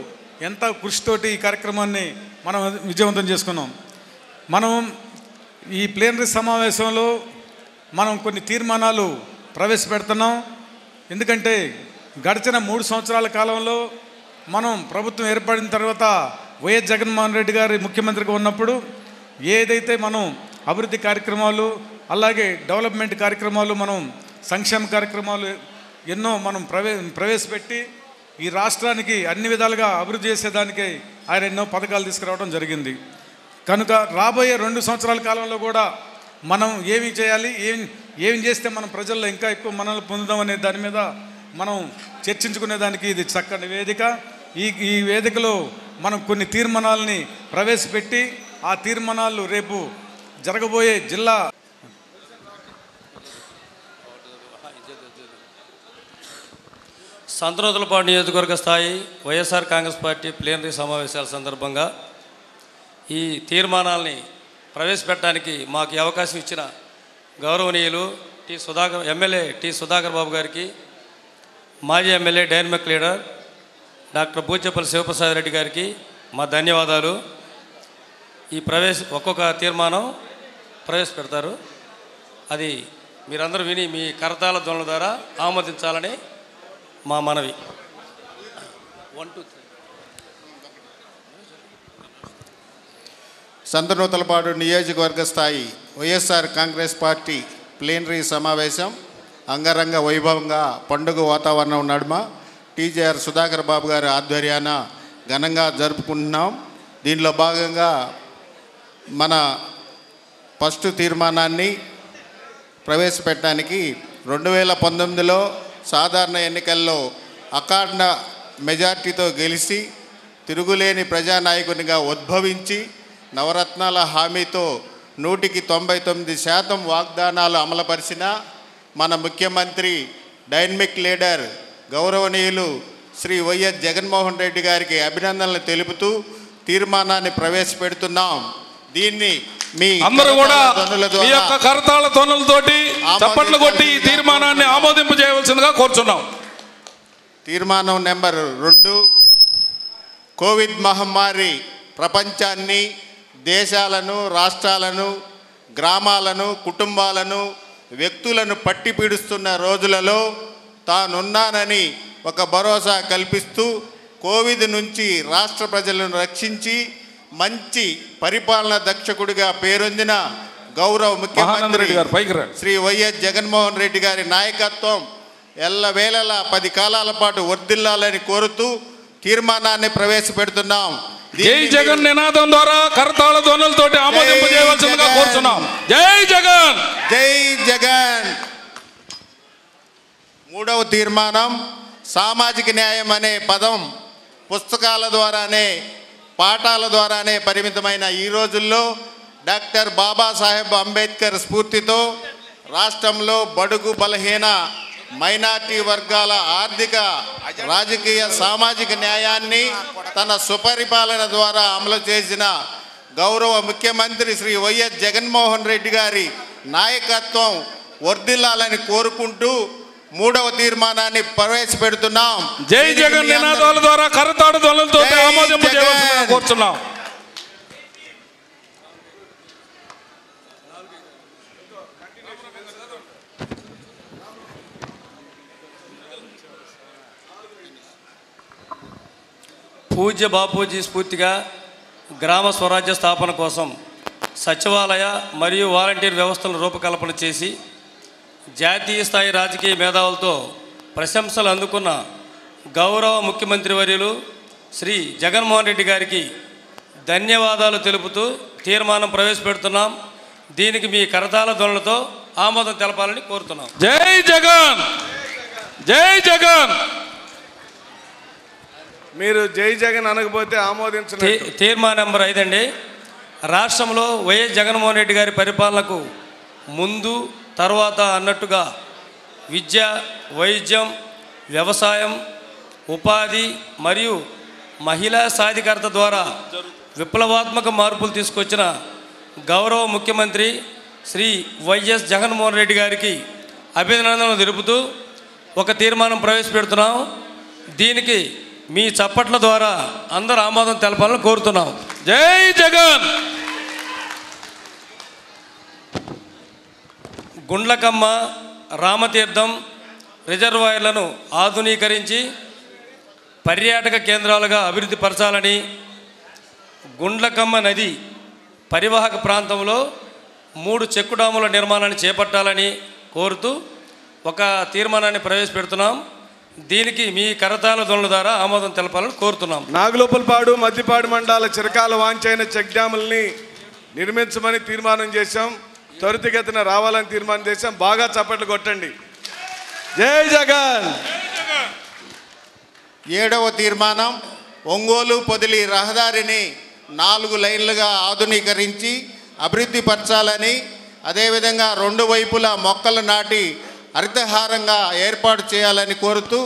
ఎంత కృషితోటి ఈ కార్యక్రమాన్ని మనం విజయవంతం చేసుకున్నాం. మనం ఈ ప్లీనరీ సమావేశంలో మనం కొన్ని తీర్మానాలు ప్రవేశపెడుతున్నాం. ఎందుకంటే గడిచిన 3 సంవత్సరాల కాలంలో మనం ప్రభుత్వం ఏర్పడిన తర్వాత వైఎస్ జగన్మోహన్ రెడ్డి గారి ముఖ్యమంత్రిగా ఉన్నప్పుడు ఏదైతే మనం అభివృద్ధి కార్యక్రమాలు, అలాగే డెవలప్మెంట్ కార్యక్రమాలు, మనం సంక్షేమ కార్యక్రమాలు ఎన్నో మనం ప్రవేశపెట్టి ఈ రాష్ట్రానికి అన్ని విధాలుగా అభివృద్ధి చేసేదానికి ఆయన ఎన్నో పథకాలు తీసుకురావడం జరిగింది. కనుక రాబోయే 2 సంవత్సరాల కాలంలో కూడా మనం ఏమి చేయాలి, ఏం చేస్తే మనం ప్రజల్లో ఇంకా ఎక్కువ మనల్ని పొందుదాం అనే దాని మీద మనం చర్చించుకునేదానికి ఇది చక్కని వేదిక. ఈ వేదికలో మనం కొన్ని తీర్మానాలని ప్రవేశపెట్టి ఆ తీర్మానాలు రేపు జరగబోయే జిల్లా సంతనోదలపాడు నియోజకవర్గ స్థాయి వైఎస్ఆర్ కాంగ్రెస్ పార్టీ ప్లీనరీ సమావేశాల సందర్భంగా ఈ తీర్మానాలని ప్రవేశపెట్టడానికి మాకు అవకాశం ఇచ్చిన గౌరవనీయులు ఎమ్మెల్యే టి సుధాకర్ బాబు గారికి, మాజీ MLA dynamic leader doctor Buchepalli Sivaprasad Reddy గారికి మా ధన్యవాదాలు. ఈ ఒక్కొక్క తీర్మానం ప్రవేశపెడతారు, అది మీరందరూ విని మీ కరతాళ ధ్వనుల ద్వారా ఆమోదించాలని మా మనవి. 1 2 3 సంతనోదలపాడు నియోజకవర్గ స్థాయి వైఎస్ఆర్ కాంగ్రెస్ పార్టీ ప్లీనరీ సమావేశం అంగరంగ వైభవంగా పండుగ వాతావరణం నడుమ టీజేఆర్ సుధాకర్ బాబు గారి ఆధ్వర్యాన ఘనంగా జరుపుకుంటున్నాం. దీనిలో భాగంగా మన ఫస్ట్ తీర్మానాన్ని ప్రవేశపెట్టడానికి 2019లో సాధారణ ఎన్నికల్లో అఖండ మెజార్టీతో గెలిచి తిరుగులేని ప్రజానాయకునిగా ఉద్భవించి నవరత్నాల హామీతో 199% వాగ్దానాలు అమలుపరిచిన మన ముఖ్యమంత్రి డైనమిక్ లీడర్ గౌరవనీయులు శ్రీ వైఎస్ జగన్మోహన్ రెడ్డి గారికి అభినందనలు తెలుపుతూ తీర్మానాన్ని ప్రవేశపెడుతున్నాం. దీన్ని మీ అందరూ కూడా మీ యొక్క కరతాళ ధ్వనులతోటి చప్పట్లు కొట్టి ఈ తీర్మానాన్ని ఆమోదింపు చేయవలసిందిగా కోరుచున్నాం. తీర్మానం నెంబర్ 2, కోవిడ్ మహమ్మారి ప్రపంచాన్ని, దేశాలను, రాష్ట్రాలను, గ్రామాలను, కుటుంబాలను, వ్యక్తులను పట్టి పీడిస్తున్న రోజులలో తానున్నానని ఒక భరోసా కల్పిస్తూ కోవిడ్ నుంచి రాష్ట్ర ప్రజలను రక్షించి మంచి పరిపాలన దక్షకుడిగా పేరొందిన గౌరవ ముఖ్యమంత్రి శ్రీ వైఎస్ జగన్మోహన్ రెడ్డి గారి నాయకత్వం ఎల్లవేళలా 10 కాలాల పాటు వర్ధిల్లాలని కోరుతూ తీర్మానాన్ని ప్రవేశపెడుతున్నాం. జై జగన్ నినాదం ద్వారా కరతాళ ధ్వనులతోటి ఆమోదింపు చేయవలసిందిగా కోరుచున్నాం. జై జగన్, జై జగన్. 3వ తీర్మానం, సామాజిక న్యాయం అనే పదం పుస్తకాల ద్వారానే, పాఠాల ద్వారానే పరిమితమైన ఈ రోజుల్లో డాక్టర్ బాబాసాహెబ్ అంబేద్కర్ స్ఫూర్తితో రాష్ట్రంలో బడుగు బలహీన మైనార్టీ వర్గాల ఆర్థిక, రాజకీయ, సామాజిక న్యాయాన్ని తన సుపరిపాలన ద్వారా అమలు చేసిన గౌరవ ముఖ్యమంత్రి శ్రీ వైఎస్ జగన్మోహన్ రెడ్డి గారి నాయకత్వం వర్ధిల్లాలని కోరుకుంటూ 3వ తీర్మానాన్ని ప్రవేశపెడుతున్నాం. జై జగన్ నినాదాల ద్వారా కరతాళ ధ్వనులతో ఆమోదింపు చేయవలసిందిగా కోరుచున్నాం. పూజ్య బాపూజీ స్ఫూర్తిగా గ్రామ స్వరాజ్య స్థాపన కోసం సచివాలయ మరియు వాలంటీర్ వ్యవస్థలను రూపకల్పన చేసి జాతీయ స్థాయి రాజకీయ మేధావులతో ప్రశంసలు అందుకున్న గౌరవ ముఖ్యమంత్రి వర్యులు శ్రీ జగన్మోహన్ రెడ్డి గారికి ధన్యవాదాలు తెలుపుతూ తీర్మానం ప్రవేశపెడుతున్నాం. దీనికి మీ కరతాళ ధ్వనులతో ఆమోదం తెలపాలని కోరుతున్నాం. జై జగన్, జై జగన్. మీరు జై జగన్ అనకపోతే ఆమోదించండి. తీర్మానం నెంబర్ 5 అండి. రాష్ట్రంలో వైఎస్ జగన్మోహన్ రెడ్డి గారి పరిపాలనకు ముందు తర్వాత అన్నట్టుగా విద్య, వైద్యం, వ్యవసాయం, ఉపాధి మరియు మహిళా సాధికారత ద్వారా విప్లవాత్మక మార్పులు తీసుకొచ్చిన గౌరవ ముఖ్యమంత్రి శ్రీ వైఎస్ జగన్మోహన్ రెడ్డి గారికి అభినందనలు తెలుపుతూ ఒక తీర్మానం ప్రవేశపెడుతున్నాం. దీనికి మీ చప్పట్ల ద్వారా అందరూ ఆమోదం తెలపాలని కోరుతున్నాం. జై జగన్. గుండ్లకమ్మ, రామతీర్థం రిజర్వాయర్లను ఆధునీకరించి పర్యాటక కేంద్రాలుగా అభివృద్ధి పరచాలని, గుండ్లకమ్మ నది పరివాహక ప్రాంతంలో 3 చెక్కు డాముల నిర్మాణాన్ని చేపట్టాలని కోరుతూ ఒక తీర్మానాన్ని ప్రవేశపెడుతున్నాం. దీనికి మీ కరతాళ ధ్వనుల ద్వారా ఆమోదం తెలపాలని కోరుతున్నాం. నాగులోపలపాడు, మద్దిపాడు మండలాల చిరకాల వాంఛైన చెక్ డ్యాముల్ని నిర్మించమని తీర్మానం చేశాం. త్వరితగతిన రావాలని తీర్మానం చేశాం. బాగా చప్పట్లు కొట్టండి. జై జగన్. 7వ తీర్మానం, ఒంగోలు పొదిలి రహదారిని 4 లైన్లుగా ఆధునీకరించి అభివృద్ధి పరచాలని, అదేవిధంగా 2 వైపులా మొక్కలు నాటి హరితహారంగా ఏర్పాటు చేయాలని కోరుతూ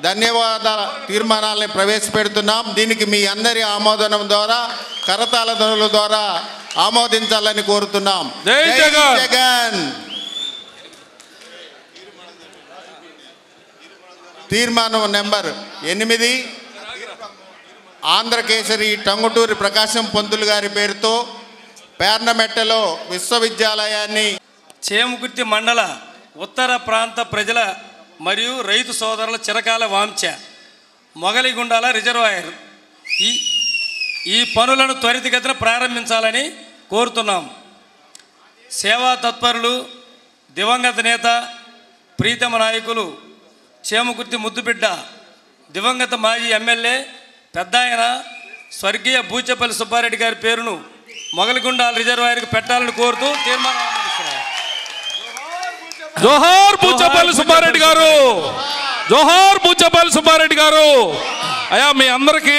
ధన్యవాదాల తీర్మానాలని ప్రవేశపెడుతున్నాం. దీనికి మీ అందరి ఆమోదనం ద్వారా కరతాళ ధ్వనుల ద్వారా ఆమోదించాలని కోరుతున్నాం. జై జగన్. తీర్మానం నెంబర్ 8, ఆంధ్రకేసరి టంగుటూరి ప్రకాశం పంతులు గారి పేరుతో పేర్నమెట్టలో విశ్వవిద్యాలయాన్ని చేమకుర్తి మండల ఉత్తర ప్రాంత ప్రజల మరియు రైతు సోదరుల చిరకాల వాంఛ మొగలిగుండాల రిజర్వాయర్ ఈ పనులను త్వరితగతిన ప్రారంభించాలని కోరుతున్నాం. సేవా తత్పరులు, దివంగత నేత, ప్రీతమ నాయకులు చేమకుర్తి ముద్దుబిడ్డ, దివంగత మాజీ ఎమ్మెల్యే పెద్దాయన స్వర్గీయ బూచపల్లి సుబ్బారెడ్డి గారి పేరును మొగలిగుండాల రిజర్వాయర్కి పెట్టాలని కోరుతూ తీర్మానం ఆమోదిస్తున్నారు. జోహార్ బూచపల్లి సుబ్బారెడ్డి గారు, జోహార్ బూచపల్లి సుబ్బారెడ్డి గారు. అయ్యా, మీ అందరికీ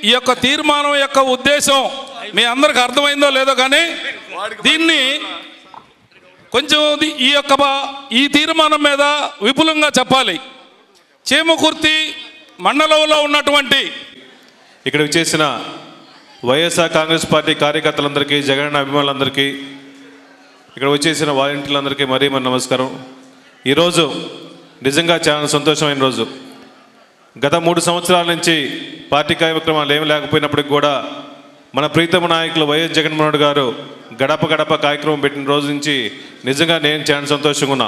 ఈ యొక్క తీర్మానం యొక్క ఉద్దేశం మీ అందరికి అర్థమైందో లేదో కానీ దీన్ని కొంచెం ఈ తీర్మానం మీద విపులంగా చెప్పాలి. చేమకుర్తి మండలంలో ఉన్నటువంటి ఇక్కడ చేసిన వైఎస్ఆర్ కాంగ్రెస్ పార్టీ కార్యకర్తలందరికీ, జగన్ అభిమానులందరికీ, ఇక్కడ వచ్చేసిన వాలంటీర్లందరికీ మరీ మన నమస్కారం. ఈరోజు నిజంగా చాలా సంతోషమైన రోజు. గత 3 సంవత్సరాల నుంచి పార్టీ కార్యక్రమాలు ఏమి లేకపోయినప్పటికి కూడా మన ప్రీతమ నాయకులు వైఎస్ జగన్మోహన్ రెడ్డి గారు గడప గడప కార్యక్రమం పెట్టిన రోజు నుంచి నిజంగా నేను చాలా సంతోషంగా ఉన్నా.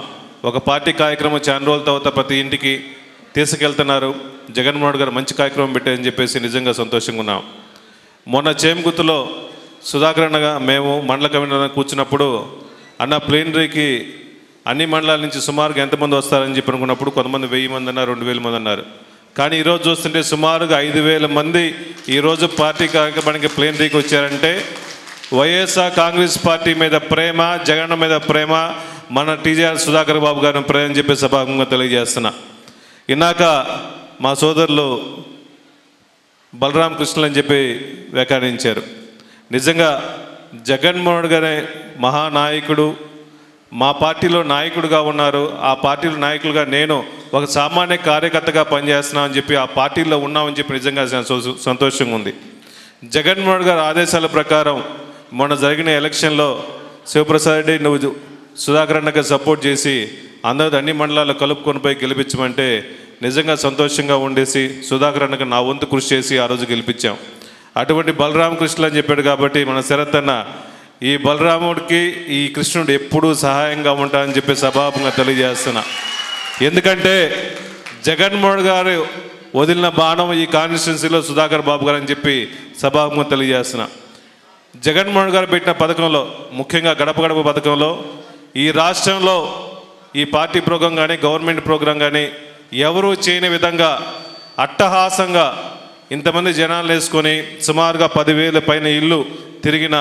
ఒక పార్టీ కార్యక్రమం చాలా రోజుల తర్వాత ప్రతి ఇంటికి తీసుకెళ్తున్నారు. జగన్మోహన్ రెడ్డి గారు మంచి కార్యక్రమం పెట్టారని చెప్పేసి నిజంగా సంతోషంగా ఉన్నాం. మొన్న చేమకుర్తిలో సుధాకర్ అన్నగా మేము మండల కమిటీ కూర్చున్నప్పుడు అన్న ప్లేనరీకి అన్ని మండలాల నుంచి సుమారుగా ఎంతమంది వస్తారని చెప్పి అనుకున్నప్పుడు కొంతమంది 1000 మంది అన్నారు, 2000 మంది అన్నారు. కానీ ఈరోజు చూస్తుంటే సుమారుగా 5000 మంది ఈరోజు పార్టీ కార్యక్రమానికి ప్లేనరీకి వచ్చారంటే వైఎస్ఆర్ కాంగ్రెస్ పార్టీ మీద ప్రేమ, జగన్ మీద ప్రేమ, మన టీజీఆర్ సుధాకర్ బాబు గారిని ప్రేమ అని చెప్పి సభాముఖంగా తెలియజేస్తున్నా. ఇన్నాక మా సోదరులు బలరాం కృష్ణులు అని చెప్పి వ్యాఖ్యానించారు. నిజంగా జగన్మోహన్ గారే మహానాయకుడు, మా పార్టీలో నాయకుడుగా ఉన్నారు. ఆ పార్టీలో నాయకులుగా నేను ఒక సామాన్య కార్యకర్తగా పనిచేస్తున్నా అని చెప్పి ఆ పార్టీలో ఉన్నామని చెప్పి నిజంగా సంతోషంగా ఉంది. జగన్మోహన్ గారి ఆదేశాల ప్రకారం మొన్న జరిగిన ఎలక్షన్లో శివప్రసాద్ రెడ్డి నువ్వు సుధాకర్ అన్నగా సపోర్ట్ చేసి అందరూ అన్ని మండలాల్లో కలుపుకొని పోయి గెలిపించమంటే నిజంగా సంతోషంగా ఉండేసి సుధాకర్ అన్నగా నా వంతు కృషి చేసి ఆ రోజు గెలిపించాం. అటువంటి బలరామకృష్ణులు అని చెప్పాడు కాబట్టి మన శరత్ అన్న ఈ బలరాముడికి ఈ కృష్ణుడు ఎప్పుడూ సహాయంగా ఉంటారని చెప్పి సభాముఖంగా తెలియజేస్తున్నా. ఎందుకంటే జగన్మోహన్ గారు వదిలిన బాణం ఈ కాన్స్టిట్యున్సీలో సుధాకర్ బాబు గారు అని చెప్పి సభాముఖంగా తెలియజేస్తున్నా. జగన్మోహన్ గారు పెట్టిన పథకంలో, ముఖ్యంగా గడప గడప పథకంలో ఈ రాష్ట్రంలో ఈ పార్టీ ప్రోగ్రాం కానీ గవర్నమెంట్ ప్రోగ్రాం కానీ ఎవరూ చేయని విధంగా అట్టహాసంగా ఇంతమంది జనాలు వేసుకొని సుమారుగా 10,000 పైన ఇల్లు తిరిగిన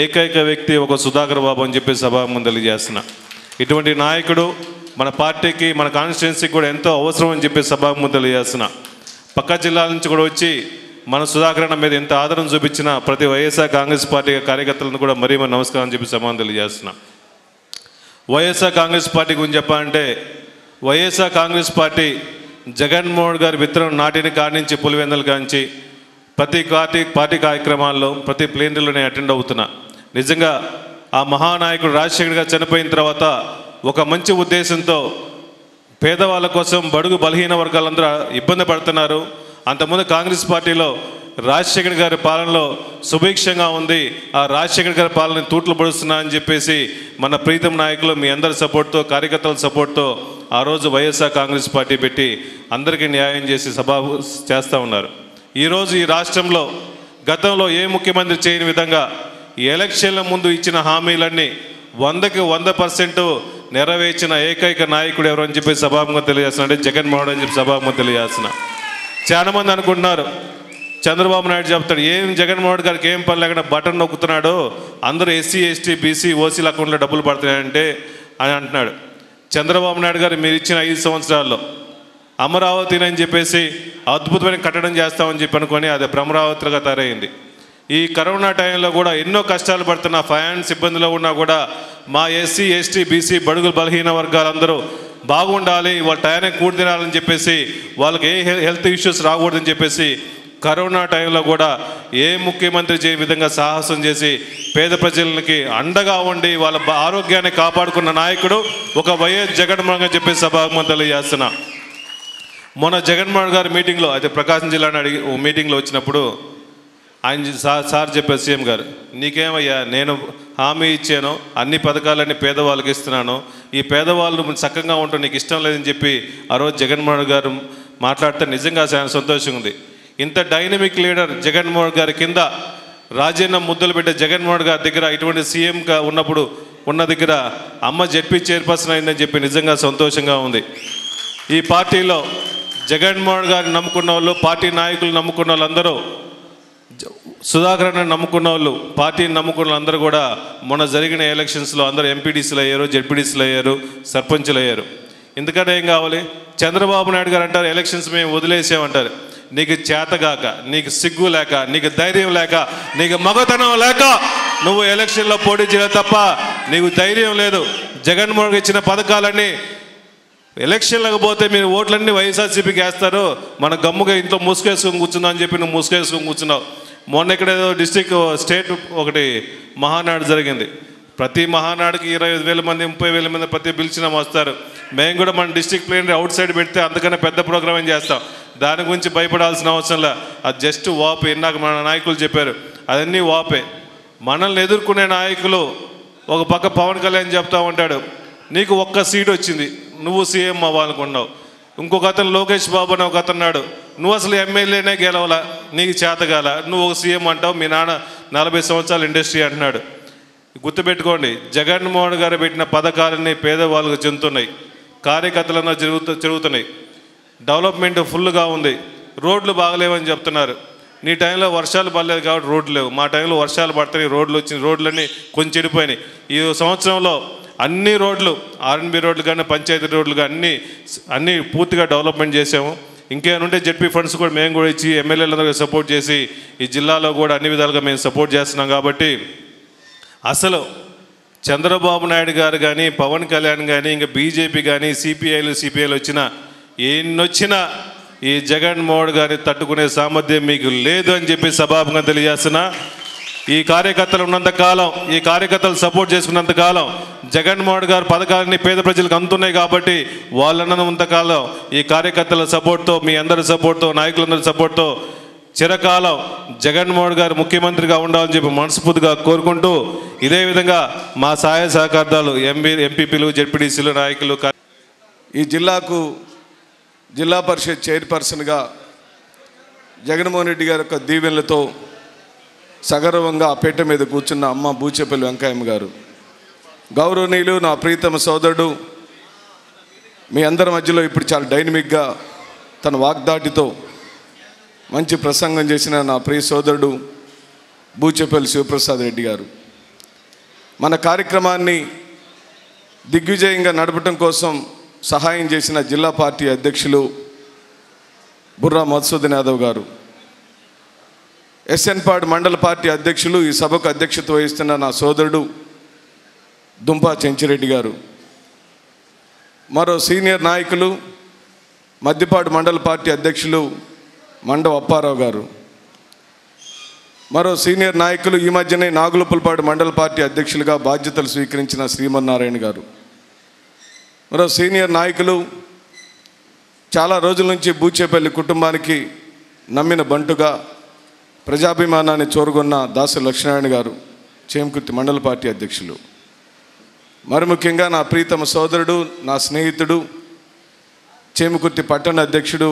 ఏకైక వ్యక్తి ఒక సుధాకర్ బాబు అని చెప్పి సభాముఖంగా తెలియజేస్తున్నా. ఇటువంటి నాయకుడు మన పార్టీకి, మన కాన్స్టిట్యున్సీకి కూడా ఎంతో అవసరం అని చెప్పి సభాముఖంగా తెలియజేస్తున్నా. పక్క జిల్లాల నుంచి కూడా వచ్చి మన సుధాకర్ అన్న మీద ఎంత ఆదరణ చూపించిన ప్రతి వైఎస్ఆర్ కాంగ్రెస్ పార్టీ కార్యకర్తలను కూడా మరీ మన నమస్కారం అని చెప్పి సమానం తెలియజేస్తున్నా. వైఎస్ఆర్ కాంగ్రెస్ పార్టీ గురించి చెప్పాలంటే వైఎస్ఆర్ కాంగ్రెస్ పార్టీ జగన్మోహన్ గారి విత్తనం నాటిన కాడి నుంచి పులివెందుల కాంచి ప్రతి పార్టీ కార్యక్రమాల్లో ప్రతి ప్లేనరీలో నేను అటెండ్ అవుతున్నా. నిజంగా ఆ మహానాయకుడు రాజశేఖర్ గారు చనిపోయిన తర్వాత ఒక మంచి ఉద్దేశంతో పేదవాళ్ళ కోసం, బడుగు బలహీన వర్గాలందరూ ఇబ్బంది పడుతున్నారు. అంతకుముందు కాంగ్రెస్ పార్టీలో రాజశేఖర్ గారి పాలనలో సుభిక్షంగా ఉంది, ఆ రాజశేఖర్ గారి పాలన తూట్లు పడుస్తున్నా అని చెప్పేసి మన ప్రీతం నాయకులు మీ అందరి సపోర్ట్తో, కార్యకర్తల సపోర్ట్తో ఆ రోజు వైఎస్ఆర్ కాంగ్రెస్ పార్టీ పెట్టి అందరికీ న్యాయం చేసి చేస్తూ ఉన్నారు. ఈరోజు ఈ రాష్ట్రంలో గతంలో ఏ ముఖ్యమంత్రి చేయని విధంగా ఈ ఎలక్షన్ల ముందు ఇచ్చిన హామీలన్నీ 100కి 100% నెరవేర్చిన ఏకైక నాయకుడు ఎవరు అని చెప్పి సభాముఖంగా తెలియజేస్తున్నా అంటే జగన్మోహన్ అని చెప్పి సభాముఖంగా తెలియజేస్తున్నా. చాలామంది అనుకుంటున్నారు చంద్రబాబు నాయుడు చెప్తాడు ఏం జగన్మోహన్ గారికి ఏం పని లేకుండా బటన్ నొక్కుతున్నాడు, అందరూ ఎస్సీ ఎస్టీ బీసీ ఓసీల అకౌంట్లో డబ్బులు పడుతున్నాయంటే అని అంటున్నాడు. చంద్రబాబు నాయుడు గారు మీరు ఇచ్చిన 5 సంవత్సరాల్లో అమరావతిని అని చెప్పేసి అద్భుతమైన కట్టడం చేస్తామని చెప్పి అనుకొని అది అమరావతిగా తయారైంది. ఈ కరోనా టైంలో కూడా ఎన్నో కష్టాలు పడుతున్న ఫైనాన్స్ ఇబ్బందిలో ఉన్నా కూడా మా ఎస్సీ ఎస్టీ బీసీ బడుగు బలహీన వర్గాలందరూ బాగుండాలి, వాళ్ళ టైంకి కూడి తినాలని చెప్పేసి, వాళ్ళకి ఏ హెల్త్ ఇష్యూస్ రాకూడదని చెప్పేసి కరోనా టైంలో కూడా ఏ ముఖ్యమంత్రి చేయని విధంగా సాహసం చేసి పేద ప్రజలకి అండగా ఉండి వాళ్ళ ఆరోగ్యాన్ని కాపాడుకున్న నాయకుడు ఒక వైఎస్ జగన్మోహన్ అని చెప్పేసి సభాముఖంగా తెలియజేస్తున్నా. మొన్న జగన్మోహన్ గారి మీటింగ్లో అయితే ప్రకాశం జిల్లాని మీటింగ్లో వచ్చినప్పుడు ఆయన సార్ చెప్పారు సీఎం గారు, నీకేమయ్యా నేను హామీ ఇచ్చాను, అన్ని పథకాలన్నీ పేదవాళ్ళకి ఇస్తున్నాను, ఈ పేదవాళ్ళు చక్కగా ఉంటాం నీకు ఇష్టం లేదని చెప్పి ఆ రోజు జగన్మోహన్ గారు మాట్లాడితే నిజంగా చాలా సంతోషంగా ఉంది. ఇంత డైనమిక్ లీడర్ జగన్మోహన్ గారి కింద రాజన్న ముద్దలు పెట్టే జగన్మోహన్ గారి దగ్గర ఇటువంటి సీఎంగా ఉన్నప్పుడు ఉన్న దగ్గర అమ్మ జెడ్పీ చైర్పర్సన్ అయిందని చెప్పి నిజంగా సంతోషంగా ఉంది. ఈ పార్టీలో జగన్మోహన్ గారిని నమ్ముకున్న వాళ్ళు, పార్టీ నాయకులు నమ్ముకున్న వాళ్ళందరూ, సుధాకర్ని నమ్ముకున్న వాళ్ళు, పార్టీని నమ్ముకున్న వాళ్ళందరూ కూడా మొన్న జరిగిన ఎలక్షన్స్లో అందరూ ఎంపీడీసీలు అయ్యారు, జెడ్పీడీసీలు అయ్యారు, సర్పంచులు అయ్యారు. ఎందుకంటే ఏం కావాలి? చంద్రబాబు నాయుడు గారు అంటారు ఎలక్షన్స్ మేము వదిలేసామంటారు. నీకు చేతగాక, నీకు సిగ్గు లేక, నీకు ధైర్యం లేక, నీకు మగతనం లేక నువ్వు ఎలక్షన్లో పోటీ చేయలేదు తప్ప నీకు ధైర్యం లేదు. జగన్మోహన్ ఇచ్చిన పథకాలన్నీ ఎలక్షన్లకు పోతే మీరు ఓట్లన్నీ వైఎస్ఆర్సీపీకి వేస్తారు, మన గమ్ముగా ఇంట్లో మూసుకేసుకొని కూర్చున్నావు అని చెప్పి నువ్వు మూసుకేసుకొని కూర్చున్నావు. మొన్న ఇక్కడ ఏదో డిస్ట్రిక్ట్ స్టేట్ ఒకటి మహానాడు జరిగింది. ప్రతి మహానాడుకి 25,000 మంది 30,000 మంది ప్రతి పిలిచినా వస్తారు. మేము కూడా మన డిస్ట్రిక్ట్ ప్లేనరీ అవుట్ సైడ్ పెడితే అంతకన్నా పెద్ద ప్రోగ్రామ్ ఏం చేస్తాం. దాని గురించి భయపడాల్సిన అవసరం లే. అది జస్ట్ వాపే. ఇందాక మన నాయకులు చెప్పారు, అదన్నీ వాపే. మనల్ని ఎదుర్కొనే నాయకులు ఒక పక్క పవన్ కళ్యాణ్ చెప్తా ఉంటాడు, నీకు ఒక్క సీట్ వచ్చింది, నువ్వు సీఎం అవ్వాలనుకున్నావు. ఇంకొక అతను లోకేష్ బాబు అని ఒక అతన్నాడు, నువ్వు అసలు ఎమ్మెల్యేనే గెలవాలా, నీకు చేతగాల, నువ్వు ఒక సీఎం అంటావు, మీ నాన్న 40 సంవత్సరాల ఇండస్ట్రీ అంటున్నాడు. గుర్తుపెట్టుకోండి, జగన్మోహన్ గారు పెట్టిన పథకాలన్నీ పేదవాళ్ళకు చెందుతున్నాయి, కార్యకర్తలన్నా జరుగుతున్నాయి. డెవలప్మెంట్ ఫుల్గా ఉంది. రోడ్లు బాగలేవని చెప్తున్నారు. నీ టైంలో వర్షాలు పడలేదు కాబట్టి రోడ్లు లేవు, మా టైంలో వర్షాలు పడతాయి, రోడ్లు వచ్చిన రోడ్లన్నీ కొంచెం చెడిపోయినాయి. ఈ సంవత్సరంలో అన్ని రోడ్లు, ఆర్ఎన్బి రోడ్లు కానీ పంచాయతీ రోడ్లు కానీ అన్నీ పూర్తిగా డెవలప్మెంట్ చేసాము. ఇంకేముంటే జెడ్పీ ఫండ్స్ కూడా మేము కూడా ఇచ్చి ఎమ్మెల్యేలందరూ సపోర్ట్ చేసి ఈ జిల్లాలో కూడా అన్ని విధాలుగా మేము సపోర్ట్ చేస్తున్నాం. కాబట్టి అసలు చంద్రబాబు నాయుడు గారు కానీ, పవన్ కళ్యాణ్ కానీ, ఇంకా బీజేపీ కానీ, సిపిఐలు వచ్చినా ఎన్నొచ్చినా ఈ జగన్మోహన్ గారిని తట్టుకునే సామర్థ్యం మీకు లేదు అని చెప్పి సభాముఖంగా తెలియజేస్తున్నా. ఈ కార్యకర్తలు ఉన్నంతకాలం, ఈ కార్యకర్తలు సపోర్ట్ చేసుకున్నంతకాలం జగన్మోహన్ గారు పథకాలన్నీ పేద ప్రజలకు అందుతున్నాయి. కాబట్టి వాళ్ళన్నంతకాలం ఈ కార్యకర్తల సపోర్ట్తో, మీ అందరి సపోర్ట్తో, నాయకులందరి సపోర్ట్తో చిరకాలం జగన్మోహన్ గారు ముఖ్యమంత్రిగా ఉండాలని చెప్పి మనస్ఫూర్తిగా కోరుకుంటూ, ఇదే విధంగా మా సహాయ సహకారాలు ఎంపీపీలు, జెడ్పీటీసీలు, నాయకులు, ఈ జిల్లాకు జిల్లా పరిషత్ చైర్పర్సన్గా జగన్మోహన్ రెడ్డి గారి యొక్క దీవెనలతో సగర్వంగా ఆ పీట మీద కూర్చున్న అమ్మ బూచేపల్లి వెంకయ్యమ్మ గారు, గౌరవనీయులు, నా ప్రీతమ సోదరుడు, మీ అందరి మధ్యలో ఇప్పుడు చాలా డైనమిక్గా తన వాగ్దాటితో మంచి ప్రసంగం చేసిన నా ప్రియ సోదరుడు బూచేపల్లి శివప్రసాద్ రెడ్డి గారు, మన కార్యక్రమాన్ని దిగ్విజయంగా నడపడం కోసం సహాయం చేసిన జిల్లా పార్టీ అధ్యక్షులు బుర్రా మధుసూదన్ యాదవ్ గారు, ఎస్ఎన్పాడ్ మండల పార్టీ అధ్యక్షులు, ఈ సభకు అధ్యక్షత వహిస్తున్న నా సోదరుడు దుంపా చెంచిరెడ్డి గారు, మరో సీనియర్ నాయకులు మద్దిపాడు మండల పార్టీ అధ్యక్షులు మండవ అప్పారావు గారు, మరో సీనియర్ నాయకులు ఈ మధ్యనే నాగులపులపాడు మండల పార్టీ అధ్యక్షులుగా బాధ్యతలు స్వీకరించిన శ్రీమన్నారాయణ గారు, మరో సీనియర్ నాయకులు చాలా రోజుల నుంచి బూచేపల్లి కుటుంబానికి నమ్మిన బంటుగా ప్రజాభిమానాన్ని చూరగొన్న దాసు లక్ష్మీనారాయణ గారు, చేమకుర్తి మండల పార్టీ అధ్యక్షులు, మరి ముఖ్యంగా నా ప్రీతమ సోదరుడు, నా స్నేహితుడు, చేమకుర్తి పట్టణ అధ్యక్షుడు,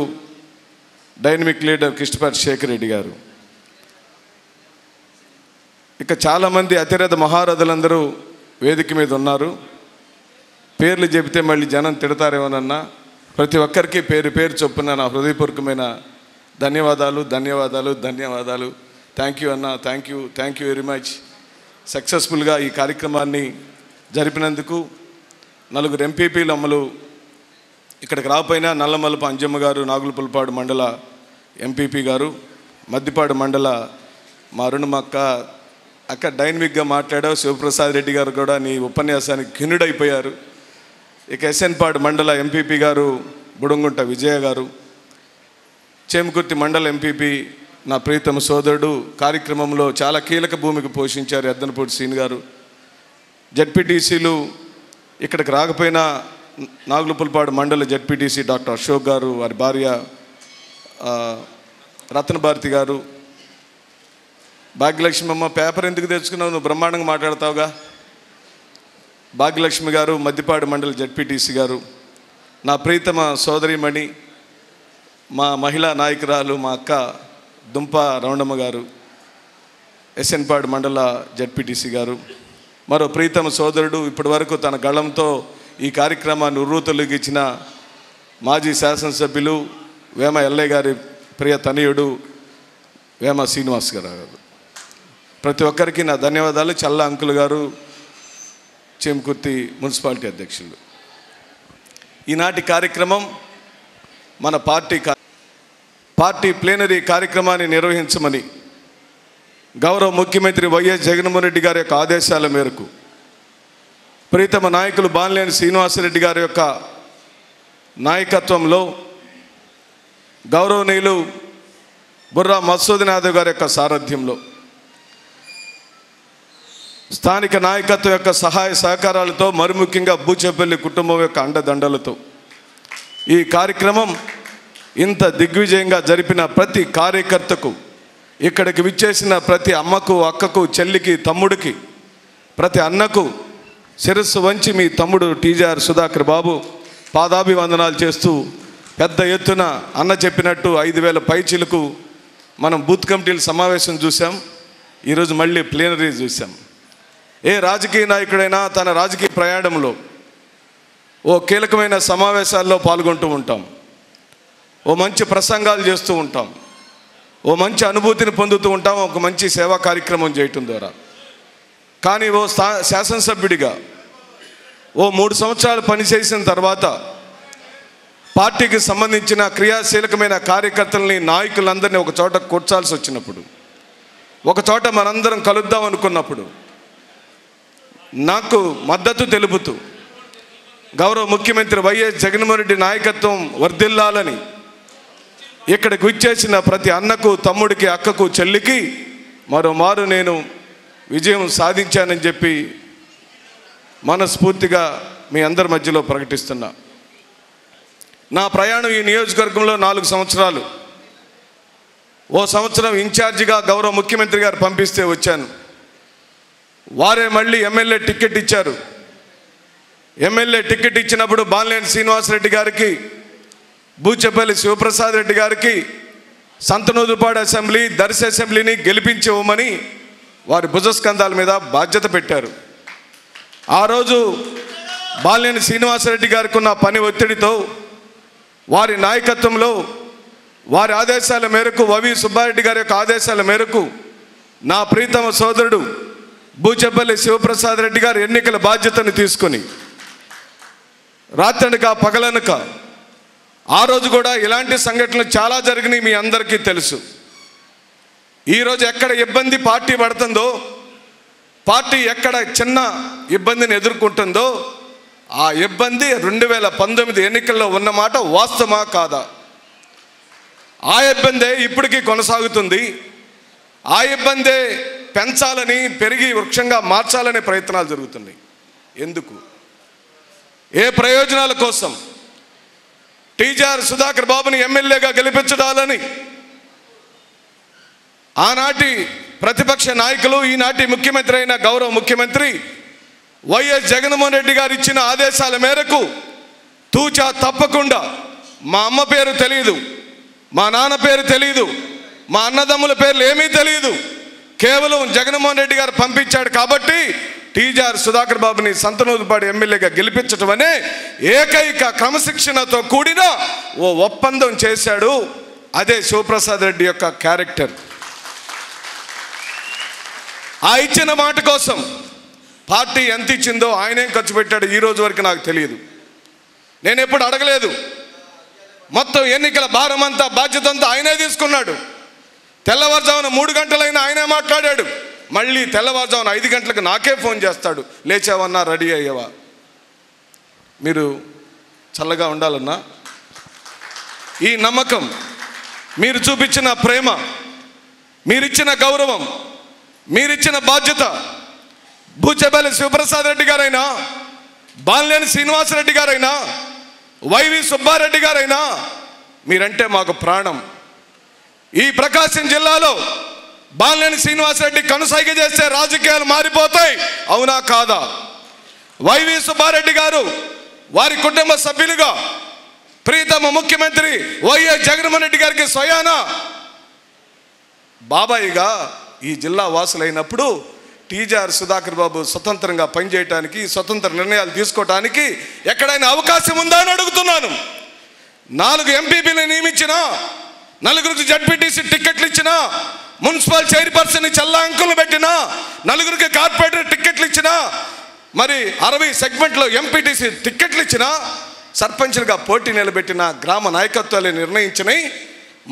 డైనమిక్ లీడర్ కిష్టపాటి శేఖర్ రెడ్డి గారు, ఇక చాలామంది అతిరథ మహారథులందరూ వేదిక మీద ఉన్నారు. పేర్లు చెబితే మళ్ళీ జనం తిడతారేమోనన్నా ప్రతి ఒక్కరికి పేరు పేరు చొప్పున నా హృదయపూర్వకమైన ధన్యవాదాలు. థ్యాంక్ యూ అన్న, థ్యాంక్ యూ వెరీ మచ్. సక్సెస్ఫుల్గా ఈ కార్యక్రమాన్ని జరిపినందుకు 4 ఎంపీపీలు అమ్మలు ఇక్కడికి రాకపోయినా నల్లమల్లపు అంజమ్మ గారు, నాగులపులపాడు మండల ఎంపీపీ గారు, మద్దిపాడు మండల మా అరుణమ్మ అక్క డైనమిక్గా మాట్లాడావు. శివప్రసాద్ రెడ్డి గారు కూడా నీ ఉపన్యాసానికి ఘనుడైపోయారు. ఇక ఎస్ఎన్పాడు మండల ఎంపీపీ గారు బుడంగుంట విజయ గారు, చేమకుర్తి మండల ఎంపీపీ నా ప్రీతమ సోదరుడు, కార్యక్రమంలో చాలా కీలక భూమిక పోషించారు ఎద్దనపూడి సీన్ గారు. జడ్పీటీసీలు ఇక్కడికి రాకపోయినా నాగులపులపాడు మండల జడ్పీటీసీ డాక్టర్ అశోక్ గారు, వారి భార్య రత్నభారతి గారు, భాగ్యలక్ష్మి అమ్మ పేపర్ ఎందుకు తెచ్చుకున్నావు, నువ్వు బ్రహ్మాండంగా మాట్లాడతావుగా, భాగ్యలక్ష్మి గారు, మద్దిపాడు మండల జడ్పీటీసీ గారు, నా ప్రీతమ సోదరిమణి, మా మహిళా నాయకురాలు, మా అక్క దుంప రౌండమ్మ గారు, ఎస్ఎన్పాడు మండల జడ్పీటీసీ గారు, మరో ప్రీతమ సోదరుడు ఇప్పటి వరకు తన గళంతో ఈ కార్యక్రమాన్ని ఉర్రూతలుగిచ్చిన మాజీ శాసనసభ్యులు వేమ ఎల్లయ్య గారి ప్రియ తనయుడు వేమ శ్రీనివాస్ గారు. ప్రతి ఒక్కరికి నా ధన్యవాదాలు. చల్లా అంకుల్ గారు, చేమకుర్తి మున్సిపాలిటీ అధ్యక్షులు. ఈనాటి కార్యక్రమం మన పార్టీ ప్లేనరీ కార్యక్రమాన్ని నిర్వహించమని గౌరవ ముఖ్యమంత్రి వైఎస్ జగన్మోహన్ రెడ్డి గారి యొక్క ఆదేశాల మేరకు ప్రీతమ నాయకులు బాలినేని శ్రీనివాసరెడ్డి గారి యొక్క నాయకత్వంలో గౌరవనీయులు బుర్రా మధుసూదన్ యాదవ్ గారి యొక్క సారథ్యంలో స్థానిక నాయకత్వం యొక్క సహాయ సహకారాలతో మరి ముఖ్యంగా బూచేపల్లి కుటుంబం యొక్క అండదండలతో ఈ కార్యక్రమం ఇంత దిగ్విజయంగా జరిపిన ప్రతి కార్యకర్తకు, ఇక్కడికి విచ్చేసిన ప్రతి అమ్మకు, అక్కకు, చెల్లికి, తమ్ముడికి, ప్రతి అన్నకు శిరస్సు వంచి మీ తమ్ముడు టీజీఆర్ సుధాకర్ బాబు పాదాభివందనాలు చేస్తూ పెద్ద ఎత్తున అన్న చెప్పినట్టు 5,000 పైచీలకు మనం బూత్ కమిటీల సమావేశం చూసాం. ఈరోజు మళ్ళీ ప్లేనరీ చూసాం. ఏ రాజకీయ నాయకుడైనా తన రాజకీయ ప్రయాణంలో ఓ కీలకమైన సమావేశాల్లో పాల్గొంటూ ఉంటాం, ఓ మంచి ప్రసంగాలు చేస్తూ ఉంటాం, ఓ మంచి అనుభూతిని పొందుతూ ఉంటాం ఒక మంచి సేవా కార్యక్రమం చేయటం ద్వారా. కానీ ఓ శాసనసభ్యుడిగా ఓ 3 సంవత్సరాలు పనిచేసిన తర్వాత పార్టీకి సంబంధించిన క్రియాశీలకమైన కార్యకర్తల్ని, నాయకులందరినీ ఒక చోట కూర్చాల్సి వచ్చినప్పుడు, ఒక చోట మనందరం కలుద్దాం అనుకున్నప్పుడు నాకు మద్దతు తెలుపుతూ గౌరవ ముఖ్యమంత్రి వైఎస్ జగన్మోహన్ రెడ్డి నాయకత్వం వర్ధిల్లాలని ఇక్కడికి విచ్చేసిన ప్రతి అన్నకు, తమ్ముడికి, అక్కకు, చెల్లికి మరోమారు నేను విజయం సాధించానని చెప్పి మనస్ఫూర్తిగా మీ అందరి మధ్యలో ప్రకటిస్తున్నా. నా ప్రయాణం ఈ నియోజకవర్గంలో 4 సంవత్సరాలు. ఓ సంవత్సరం ఇన్ఛార్జిగా గౌరవ ముఖ్యమంత్రి గారు పంపిస్తే వచ్చాను. వారే మళ్ళీ ఎమ్మెల్యే టికెట్ ఇచ్చారు. ఎమ్మెల్యే టికెట్ ఇచ్చినప్పుడు బాలినేని శ్రీనివాసరెడ్డి గారికి, బూచేపల్లి శివప్రసాద్ రెడ్డి గారికి సంతనూదుపాడు అసెంబ్లీ, దర్శి అసెంబ్లీని గెలిపించి ఇవ్వమని వారి భుజస్కంధాల మీద బాధ్యత పెట్టారు. ఆ రోజు బాలినేని శ్రీనివాసరెడ్డి గారికి ఉన్న పని ఒత్తిడితో వారి నాయకత్వంలో, వారి ఆదేశాల మేరకు, వవి సుబ్బారెడ్డి గారి యొక్క ఆదేశాల మేరకు నా ప్రీతమ సోదరుడు బూచేపల్లి శివప్రసాద్ రెడ్డి గారు ఎన్నికల బాధ్యతను తీసుకొని రాత్రనక పగలనక ఆ రోజు కూడా ఇలాంటి సంఘటనలు చాలా జరిగినాయి, మీ అందరికీ తెలుసు. ఈరోజు ఎక్కడ ఇబ్బంది పార్టీ పడుతుందో, పార్టీ ఎక్కడ చిన్న ఇబ్బందిని ఎదుర్కొంటుందో ఆ ఇబ్బంది 2019 ఎన్నికల్లో ఉన్నమాట వాస్తవమా కాదా? ఆ ఇబ్బందే ఇప్పటికీ కొనసాగుతుంది. ఆ ఇబ్బందే పెంచాలని, పెరిగి వృక్షంగా మార్చాలనే ప్రయత్నాలు జరుగుతున్నాయి. ఎందుకు? ఏ ప్రయోజనాల కోసం? టీజీఆర్ సుధాకర్ బాబుని ఎమ్మెల్యేగా గెలిపించడాలని ఆనాటి ప్రతిపక్ష నాయకులు, ఈనాటి ముఖ్యమంత్రి అయిన గౌరవ ముఖ్యమంత్రి వైఎస్ జగన్మోహన్ రెడ్డి గారు ఇచ్చిన ఆదేశాల మేరకు తూచా తప్పకుండా మా అమ్మ పేరు తెలియదు, మా నాన్న పేరు తెలియదు, మా అన్నదమ్ముల పేర్లు ఏమీ తెలియదు, కేవలం జగన్మోహన్ రెడ్డి గారు పంపించాడు కాబట్టి టీజీఆర్ సుధాకర్ బాబుని సంతనూదుపాడు ఎమ్మెల్యేగా గెలిపించడం అనే ఏకైక క్రమశిక్షణతో కూడిన ఓ ఒప్పందం చేశాడు. అదే శివప్రసాద్ రెడ్డి యొక్క క్యారెక్టర్. ఆ ఇచ్చిన మాట కోసం పార్టీ ఎంత ఇచ్చిందో ఆయనేం ఖర్చు పెట్టాడు ఈ రోజు వరకు నాకు తెలియదు. నేను ఎప్పుడు అడగలేదు. మొత్తం ఎన్నికల భారం అంతా, బాధ్యత అంతా ఆయనే తీసుకున్నాడు. తెల్లవారుజామున 3 గంటలైనా ఆయనే మాట్లాడాడు. మళ్ళీ తెల్లవారుజామున 5 గంటలకు నాకే ఫోన్ చేస్తాడు, లేచావన్నా, రెడీ అయ్యావా? మీరు చల్లగా ఉండాలన్నా ఈ నమ్మకం, మీరు చూపించిన ప్రేమ, మీరిచ్చిన గౌరవం, మీరిచ్చిన బాధ్యత బూచేపల్లి శివప్రసాద్ రెడ్డి గారైనా, బాలినేని శ్రీనివాసరెడ్డి గారైనా, వైవి సుబ్బారెడ్డి గారైనా మీరంటే మాకు ప్రాణం. ఈ ప్రకాశం జిల్లాలో బాలినేని శ్రీనివాసరెడ్డి కనుసైగ చేస్తే రాజకీయాలు మారిపోతాయి, అవునా కాదా? వైవి సుబ్బారెడ్డి గారు వారి కుటుంబ సభ్యులుగా ప్రీతమ ముఖ్యమంత్రి వైఎస్ జగన్మోహన్ రెడ్డి గారికి స్వయాన బాబాయిగా ఈ జిల్లా వాసులైనప్పుడు టీజీఆర్ సుధాకర్ బాబు స్వతంత్రంగా పనిచేయటానికి, స్వతంత్ర నిర్ణయాలు తీసుకోవటానికి ఎక్కడైనా అవకాశం ఉందా అని అడుగుతున్నాను. 4 ఎంపీపీని నియమించినా, 4 జడ్పీటీసీ టిక్కెట్లు ఇచ్చినా, మున్సిపల్ చైర్పర్సన్ చల్లా అంకులు పెట్టినా, 4 కార్పొరేటర్ టిక్కెట్లు ఇచ్చినా, మరి 60 సెగ్మెంట్లో ఎంపీటీసీ టిక్కెట్లు ఇచ్చినా, సర్పంచ్లుగా పోటీ నిలబెట్టిన గ్రామ నాయకత్వాలే నిర్ణయించినాయి,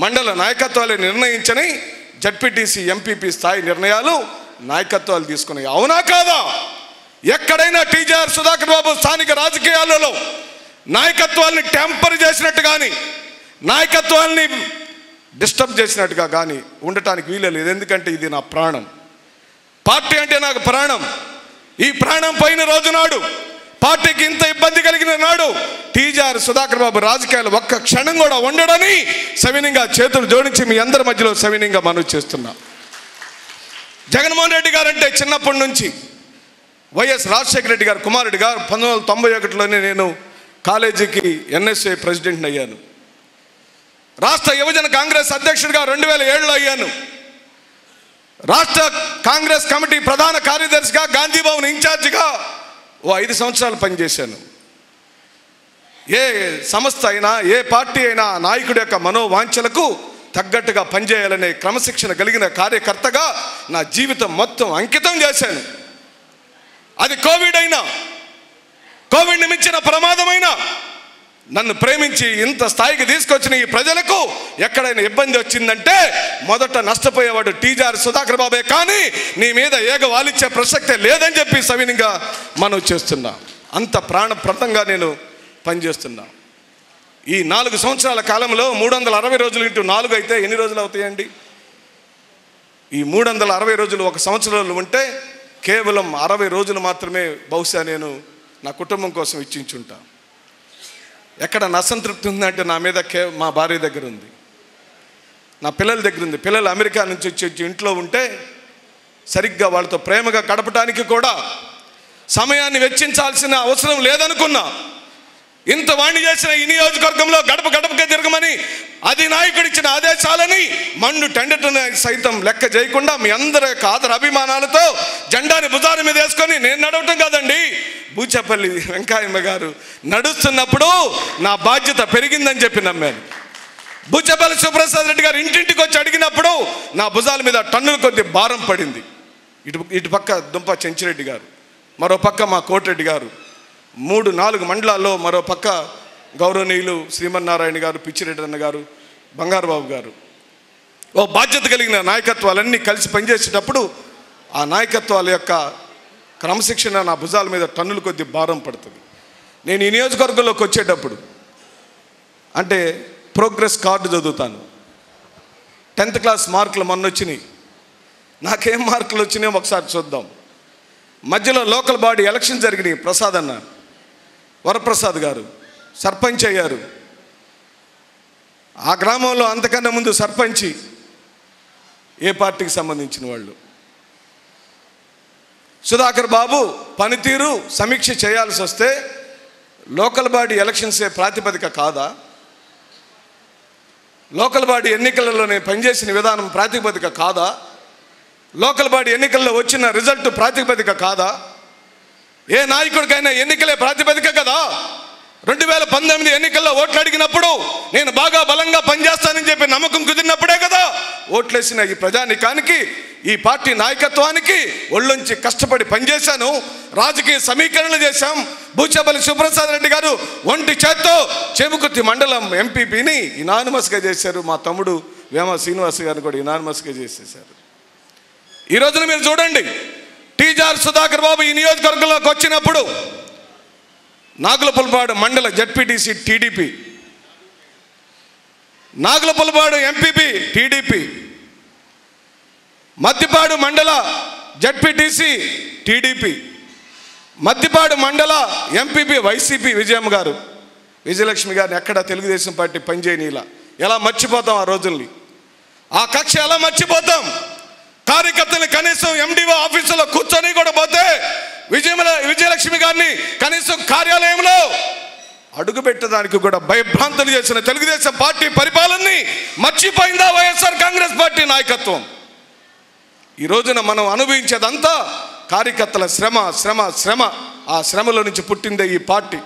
మండల నాయకత్వాలే నిర్ణయించినాయి, జడ్పీటీసీ ఎంపీపీ స్థాయి నిర్ణయాలు నాయకత్వాలు తీసుకున్నాయి. అవునా కాదా? ఎక్కడైనా టీజీఆర్ సుధాకర్ బాబు స్థానిక రాజకీయాలలో నాయకత్వాల్ని టెంపర్ చేసినట్టు కానీ, నాయకత్వాల్ని డిస్టర్బ్ చేసినట్టుగా కానీ ఉండటానికి వీలు లేదు. ఎందుకంటే ఇది నా ప్రాణం. పార్టీ అంటే నాకు ప్రాణం. ఈ ప్రాణం పోయిన రోజు నాడు, పార్టీకి ఇంత ఇబ్బంది కలిగిన నాడు టీజీఆర్ సుధాకర్ బాబు రాజకీయాలు ఒక్క క్షణం కూడా ఉండడని సవినీయంగా చేతులు జోడించి మీ అందరి మధ్యలో సవినీయంగా మనవి చేస్తున్నా. జగన్మోహన్ రెడ్డి గారు అంటే చిన్నప్పటి నుంచి వైఎస్ రాజశేఖర రెడ్డి గారు కుమారుడిగా 1991లోనే నేను కాలేజీకి ఎన్ఎస్ఏ ప్రెసిడెంట్ని అయ్యాను. రాష్ట్ర యువజన కాంగ్రెస్ అధ్యక్షుడిగా 2007లో అయ్యాను. రాష్ట్ర కాంగ్రెస్ కమిటీ ప్రధాన కార్యదర్శిగా, గాంధీ భవన్ ఇన్ఛార్జిగా 5 సంవత్సరాలు పనిచేశాను. ఏ సంస్థ అయినా, ఏ పార్టీ అయినా నాయకుడి యొక్క మనోవాంఛలకు తగ్గట్టుగా పనిచేయాలనే క్రమశిక్షణ కలిగిన కార్యకర్తగా నా జీవితం మొత్తం అంకితం చేశాను. అది కోవిడ్ అయినా, కోవిడ్ మించిన ప్రమాదమైనా నన్ను ప్రేమించి ఇంత స్థాయికి తీసుకొచ్చిన ఈ ప్రజలకు ఎక్కడైనా ఇబ్బంది వచ్చిందంటే మొదట నష్టపోయేవాడు టీజీఆర్ సుధాకర్ బాబే, కానీ నీ మీద ఏగ వాలిచ్చే ప్రసక్తే లేదని చెప్పి సవినీయంగా మనం చేస్తున్నా. అంత ప్రాణప్రదంగా నేను పనిచేస్తున్నా. ఈ 4 సంవత్సరాల కాలంలో 360 రోజులు ఇంటూ 4 అయితే ఎన్ని రోజులు అవుతాయండి? ఈ 360 రోజులు ఒక సంవత్సరంలో ఉంటే కేవలం 60 రోజులు మాత్రమే బహుశా నేను నా కుటుంబం కోసం ఇచ్చించుంటా. ఎక్కడ అసంతృప్తి ఉందంటే నా మీద మా భార్య దగ్గర ఉంది, నా పిల్లల దగ్గర ఉంది. పిల్లలు అమెరికా నుంచి వచ్చి ఇంట్లో ఉంటే సరిగ్గా వాళ్ళతో ప్రేమగా గడపడానికి కూడా సమయాన్ని వెచ్చించాల్సిన అవసరం లేదనుకున్నా. ఇంత వాణి చేసిన ఈ నియోజకవర్గంలో గడప గడపకే తిరగమని అధినాయకుడిచ్చిన ఆదేశాలని మండు టెండర్ను సైతం లెక్క చేయకుండా మీ అందరి యొక్క ఆదర అభిమానాలతో జెండాని భుజాల మీద వేసుకొని నేను నడవటం కాదండి, బూచపల్లి వెంకయ్యమ్మ గారు నడుస్తున్నప్పుడు నా బాధ్యత పెరిగిందని చెప్పి నమ్మాను. బూచపల్లి సుప్రసాద్ రెడ్డి గారు ఇంటింటికి వచ్చి అడిగినప్పుడు నా భుజాల మీద టన్నుల కొద్ది భారం పడింది. ఇటు పక్క దుంప చెంచిరెడ్డి గారు, మరో పక్క మా కోటిరెడ్డి గారు, 3-4 మండలాల్లో మరో పక్క గౌరవనీయులు శ్రీమన్నారాయణ గారు, పిచ్చిరెడ్డి అన్న గారు, బంగారుబాబు గారు. ఓ బాధ్యత కలిగిన నాయకత్వాలన్నీ కలిసి పనిచేసేటప్పుడు ఆ నాయకత్వాల యొక్క క్రమశిక్షణ నా భుజాల మీద టన్నుల కొద్ది భారం పడుతుంది. నేను ఈ నియోజకవర్గంలోకి వచ్చేటప్పుడు అంటే ప్రోగ్రెస్ కార్డు చదువుతాను. 10th క్లాస్ మార్కులు మొన్న వచ్చినాయి. నాకేం మార్కులు వచ్చినాయో ఒకసారి చూద్దాం. మధ్యలో లోకల్ బాడీ ఎలక్షన్ జరిగినాయి. ప్రసాద్ అన్న, వరప్రసాద్ గారు సర్పంచ్ అయ్యారు. ఆ గ్రామంలో అంతకన్నా ముందు సర్పంచి ఏ పార్టీకి సంబంధించిన వాళ్ళు. సుధాకర్ బాబు పనితీరు సమీక్ష చేయాల్సి వస్తే లోకల్ బాడీ ఎలక్షన్సే ప్రాతిపదిక కాదా? లోకల్ బాడీ ఎన్నికలలో నేను పనిచేసిన విధానం ప్రాతిపదిక కాదా? లోకల్ బాడీ ఎన్నికల్లో వచ్చిన రిజల్ట్ ప్రాతిపదిక కాదా? ఏ నాయకుడికైనా ఎన్నికలే ప్రాతిపదిక కదా. 2019 ఎన్నికల్లో ఓట్లు అడిగినప్పుడు నేను బాగా బలంగా పనిచేస్తానని చెప్పి నమ్మకం కుదిరినప్పుడే కదా ఓట్లేసిన ఈ ప్రజానికానికి, ఈ పార్టీ నాయకత్వానికి ఒళ్ళొంచి కష్టపడి పనిచేశాను. రాజకీయ సమీకరణలు చేశాం. బూచపల్లి సుప్రసాద్ రెడ్డి గారు ఒంటి చేత్తో చెబుకుర్తి మండలం ఎంపీపీని ఇనానిమస్గా చేశారు. మా తమ్ముడు వేమ శ్రీనివాస్ గారిని కూడా ఇనానిమస్గా చేసేశారు. ఈ రోజున మీరు చూడండి, టీజీఆర్ సుధాకర్ బాబు ఈ నియోజకవర్గంలోకి వచ్చినప్పుడు నాగులపులపాడు మండల ZPTC TDP, Nagulapulapadu MPP TDP, Maddipadu మండల జడ్పీటీసీ టీడీపీ, మద్దిపాడు మండల ఎంపీపీ వైసీపీ విజయమ్మ గారు, విజయలక్ష్మి గారిని ఎక్కడ తెలుగుదేశం పార్టీ పనిచేయనీలా. ఎలా మర్చిపోతాం ఆ రోజుల్ని? ఆ కక్ష ఎలా మర్చిపోతాం? కార్యకర్తలు కనీసం ఎండిఓ ఆఫీసులో కూర్చొని కూడా పోతే విజయలక్ష్మి గారిని కనీసం కార్యాలయంలో అడుగు పెట్టడానికి కూడా భయభ్రాంతులు చేసిన తెలుగుదేశం పార్టీ పరిపాలనని మర్చిపోయిందా వైఎస్ఆర్ కాంగ్రెస్ పార్టీ నాయకత్వం? ఈ రోజున మనం అనుభవించేదంతా కార్యకర్తల శ్రమ శ్రమ శ్రమ. ఆ శ్రమలో నుంచి పుట్టిందే ఈ పార్టీ.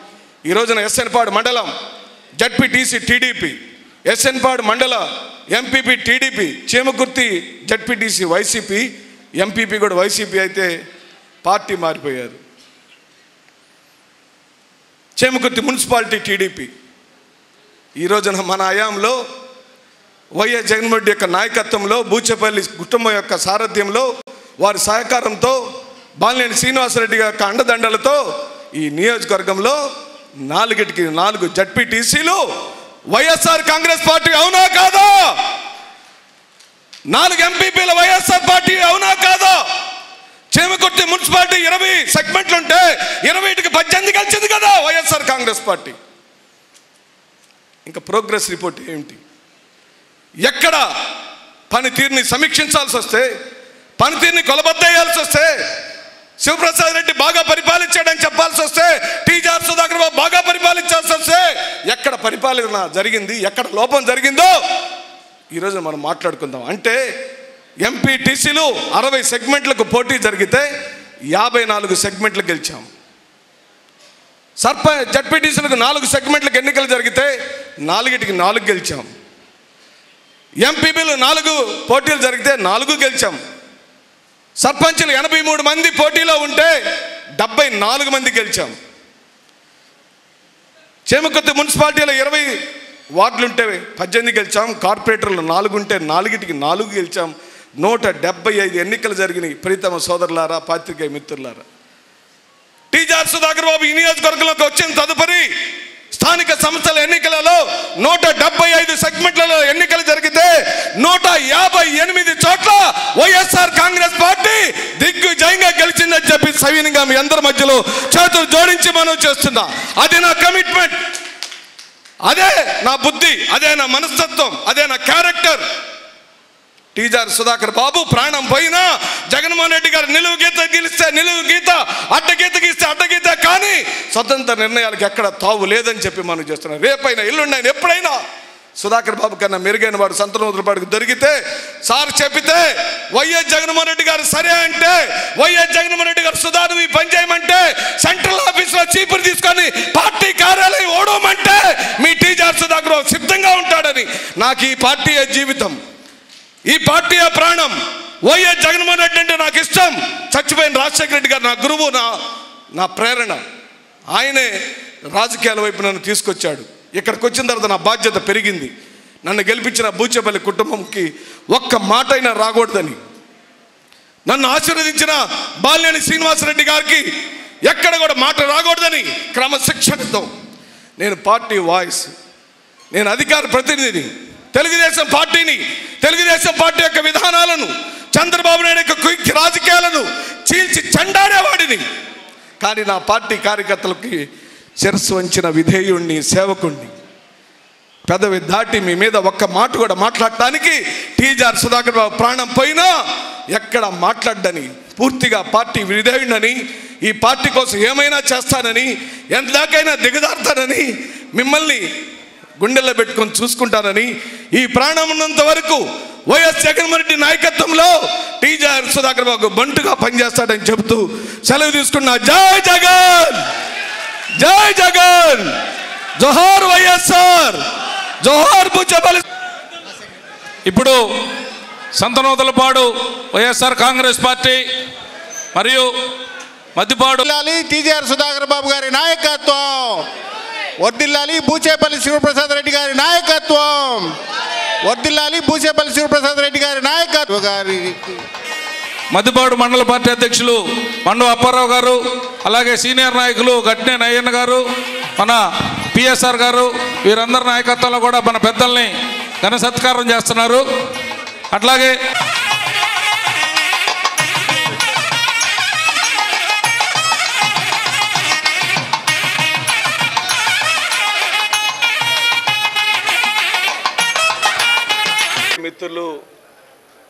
ఈ రోజున ఎస్ఎన్పాడు మండలం జడ్పీటీసీ టీడీపీ, ఎస్ఎన్పాడు మండల MPP TDP, Chimakurthi ZPTC YCP, MPP కూడా వైసీపీ అయితే పార్టీ మారిపోయారు. చీమకుర్తి మున్సిపాలిటీ టీడీపీ. ఈ రోజున మన హయాంలో వైఎస్ జగన్మోహన్ రెడ్డి యొక్క నాయకత్వంలో, బూచేపల్లి కుటుంబం యొక్క సారథ్యంలో, వారి సహకారంతో, బాలినేని శ్రీనివాసరెడ్డి యొక్క అండదండలతో ఈ నియోజకవర్గంలో 4కి 4 జడ్పీటీసీలు వైఎస్ఆర్ కాంగ్రెస్ పార్టీ. అవునా కాదా? 4 ఎంపీపీల వైఎస్ఆర్ పార్టీ. అవునా కాదా? చీమకుర్తి మున్సిపాలిటీ 20 సెగ్మెంట్లు ఉంటే 20కి 18 కలిసింది కదా వైఎస్ఆర్ కాంగ్రెస్ పార్టీ. ఇంకా ప్రోగ్రెస్ రిపోర్ట్ ఏమిటి? ఎక్కడ పనితీరుని సమీక్షించాల్సి వస్తే, పనితీరుని కొలబద్దయ్యాల్సి వస్తే, శివప్రసాద్ రెడ్డి బాగా పరిపాలించాడని చెప్పాల్సి వస్తే, టీజార్ సుధాకర్ బాబు బాగా పరిపాలించాల్సి వస్తే, ఎక్కడ పరిపాలన జరిగింది, ఎక్కడ లోపం జరిగిందో ఈరోజు మనం మాట్లాడుకుందాం. అంటే ఎంపీటీసీలు 60 సెగ్మెంట్లకు పోటీ జరిగితే 54 సెగ్మెంట్లు గెలిచాం. జడ్పీటీసీలకు 4 సెగ్మెంట్లకు ఎన్నికలు జరిగితే 4కి 4 గెలిచాం. ఎంపీపీలు 4 పోటీలు జరిగితే 4 గెలిచాం. సర్పంచులు 83 మంది పోటీలో ఉంటే 74 మంది గెలిచాం. చీమకుర్తి మున్సిపాలిటీలో 20 వార్డులు ఉంటే 18 గెలిచాం. కార్పొరేటర్లు 4 ఉంటే 4కి 4 గెలిచాం. 175 ఎన్నికలు జరిగినాయి. ప్రీతమ సోదరులారా, పాత్రికేయ మిత్రులారా, టీజార్ సుధాకర్ బాబు ఈ నియోజకవర్గంలోకి వచ్చిన తదుపరి స్థానిక సంస్థల ఎన్నికలలో 175 సెగ్మెంట్లలో ఎన్నికలు జరిగితే 158 చోట్ల వైఎస్ఆర్ కాంగ్రెస్ పార్టీ దిగ్విజయంగా గెలిచిందని చెప్పి సవినీయంగా మీ అందరి మధ్యలో చేతులు జోడించి మనం చేస్తున్నా. అది నా కమిట్మెంట్, అదే నా బుద్ధి, అదే నా మనస్తత్వం, అదే నా క్యారెక్టర్. టీజార్ సుధాకర్ బాబు ప్రాణం పోయినా జగన్మోహన్ రెడ్డి గారు నిలువు గీత గెలిస్తే నిలువు గీత, అడ్డగీత గీస్తే అడ్డగీత, కానీ స్వతంత్ర నిర్ణయాలకు ఎక్కడ తావు లేదని చెప్పి మనం చేస్తున్నాం. రేపైనా ఎల్లుండైనా ఎప్పుడైనా సుధాకర్ బాబు కన్నా మెరుగైన వాడు సంతనోదరపాడుకు దొరికితే, సార్ చెప్పితే వైఎస్ జగన్మోహన్ రెడ్డి గారు సరే అంటే, వైఎస్ జగన్మోహన్ రెడ్డి గారు సుధా నువ్వు పని చేయమంటే, సెంట్రల్ ఆఫీస్లో చీపురు తీసుకొని పార్టీ కార్యాలయం ఓడమంటే మీ టీజార్ సుధాకర్ బాబు సిద్ధంగా ఉంటాడని. నాకు ఈ పార్టీయే జీవితం, ఈ పార్టీయే ప్రాణం. వైఎస్ జగన్మోహన్ రెడ్డి అంటే నాకు ఇష్టం. చచ్చిపోయిన రాజశేఖర రెడ్డి గారు నా గురువు, నా ప్రేరణ. ఆయనే రాజకీయాల వైపు నన్ను తీసుకొచ్చాడు. ఇక్కడికి వచ్చిన తర్వాత నా బాధ్యత పెరిగింది. నన్ను గెలిపించిన బూచేపల్లి కుటుంబంకి ఒక్క మాట అయినా రాకూడదని, నన్ను ఆశీర్వదించిన బాలినేని శ్రీనివాసరెడ్డి గారికి ఎక్కడ కూడా మాట రాకూడదని క్రమశిక్షణతో నేను పార్టీ వాయిస్, నేను అధికార ప్రతినిధిని, తెలుగుదేశం పార్టీని, తెలుగుదేశం పార్టీ యొక్క విధానాలను, చంద్రబాబు నాయుడు యొక్క కుయుక్తి రాజకీయాలను చీల్చి చెండాడేవాడిని. కానీ నా పార్టీ కార్యకర్తలకి శిరస్సు వంచిన విధేయుణ్ణి, సేవకుణ్ణి. పెదవి దాటి మీ మీద ఒక్క మాట కూడా మాట్లాడటానికి టీజార్ సుధాకర్ బాబు ప్రాణం పోయినా ఎక్కడ మాట్లాడ్డని, పూర్తిగా పార్టీ విధేయుడని, ఈ పార్టీ కోసం ఏమైనా చేస్తానని, ఎంతదాకైనా దిగజారుతానని, మిమ్మల్ని గుండెల్లో పెట్టుకొని చూసుకుంటానని, ఈ ప్రాణం ఉన్నంత వరకు వైఎస్ జగన్మోహన్ రెడ్డి నాయకత్వంలో టీజార్ సుధాకర్ బాబు బంటుగా పనిచేస్తాడని చెబుతూ సెలవు తీసుకున్నా. జై జగన్, జై జగన్, జోహార్ వైఎస్ఆర్, జోహార్ బూచేపల్లి. ఇప్పుడు సంతనోదలపాడు వైఎస్ఆర్ కాంగ్రెస్ పార్టీ మరియు మద్దిపాడు టీజీఆర్ సుధాకర్ బాబు గారి నాయకత్వం వర్ధిల్లాలి. బూచేపల్లి శివప్రసాద్ రెడ్డి గారి నాయకత్వం వర్ధిల్లాలి. బూచేపల్లి శివప్రసాద్ రెడ్డి గారి నాయకత్వం. మద్దిపాడు మండల పార్టీ అధ్యక్షులు మండు అప్పారావు గారు, అలాగే సీనియర్ నాయకులు గట్నే నయ్యన్న గారు, మన పిఎస్ఆర్ గారు, వీరందరి నాయకత్వంలో కూడా మన పెద్దల్ని ఘన సత్కారం చేస్తున్నారు. అట్లాగే మిత్రులు,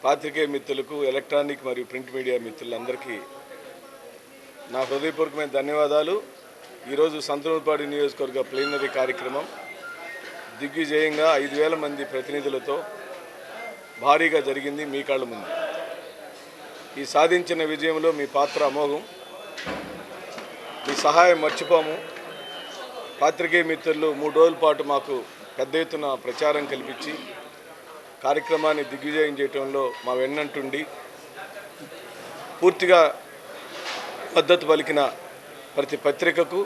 పాత్రికేయ మిత్రులకు, ఎలక్ట్రానిక్ మరియు ప్రింట్ మీడియా మిత్రులందరికీ నా హృదయపూర్వకమైన ధన్యవాదాలు. ఈరోజు సంతనోదలపాడు నియోజకవర్గ ప్లీనరీ కార్యక్రమం దిగ్విజయంగా 5,000 మంది ప్రతినిధులతో భారీగా జరిగింది మీ కళ్ళ ముందు. ఈ సాధించిన విజయంలో మీ పాత్ర అమోఘం. మీ సహాయం మర్చిపోము. పాత్రికేయ మిత్రులు 3 రోజుల పాటు మాకు పెద్ద ఎత్తున ప్రచారం కల్పించి కార్యక్రమాన్ని దిగ్విజయం చేయడంలో మా వెన్నంటుండి పూర్తిగా మద్దతు పలికిన ప్రతి పత్రికకు,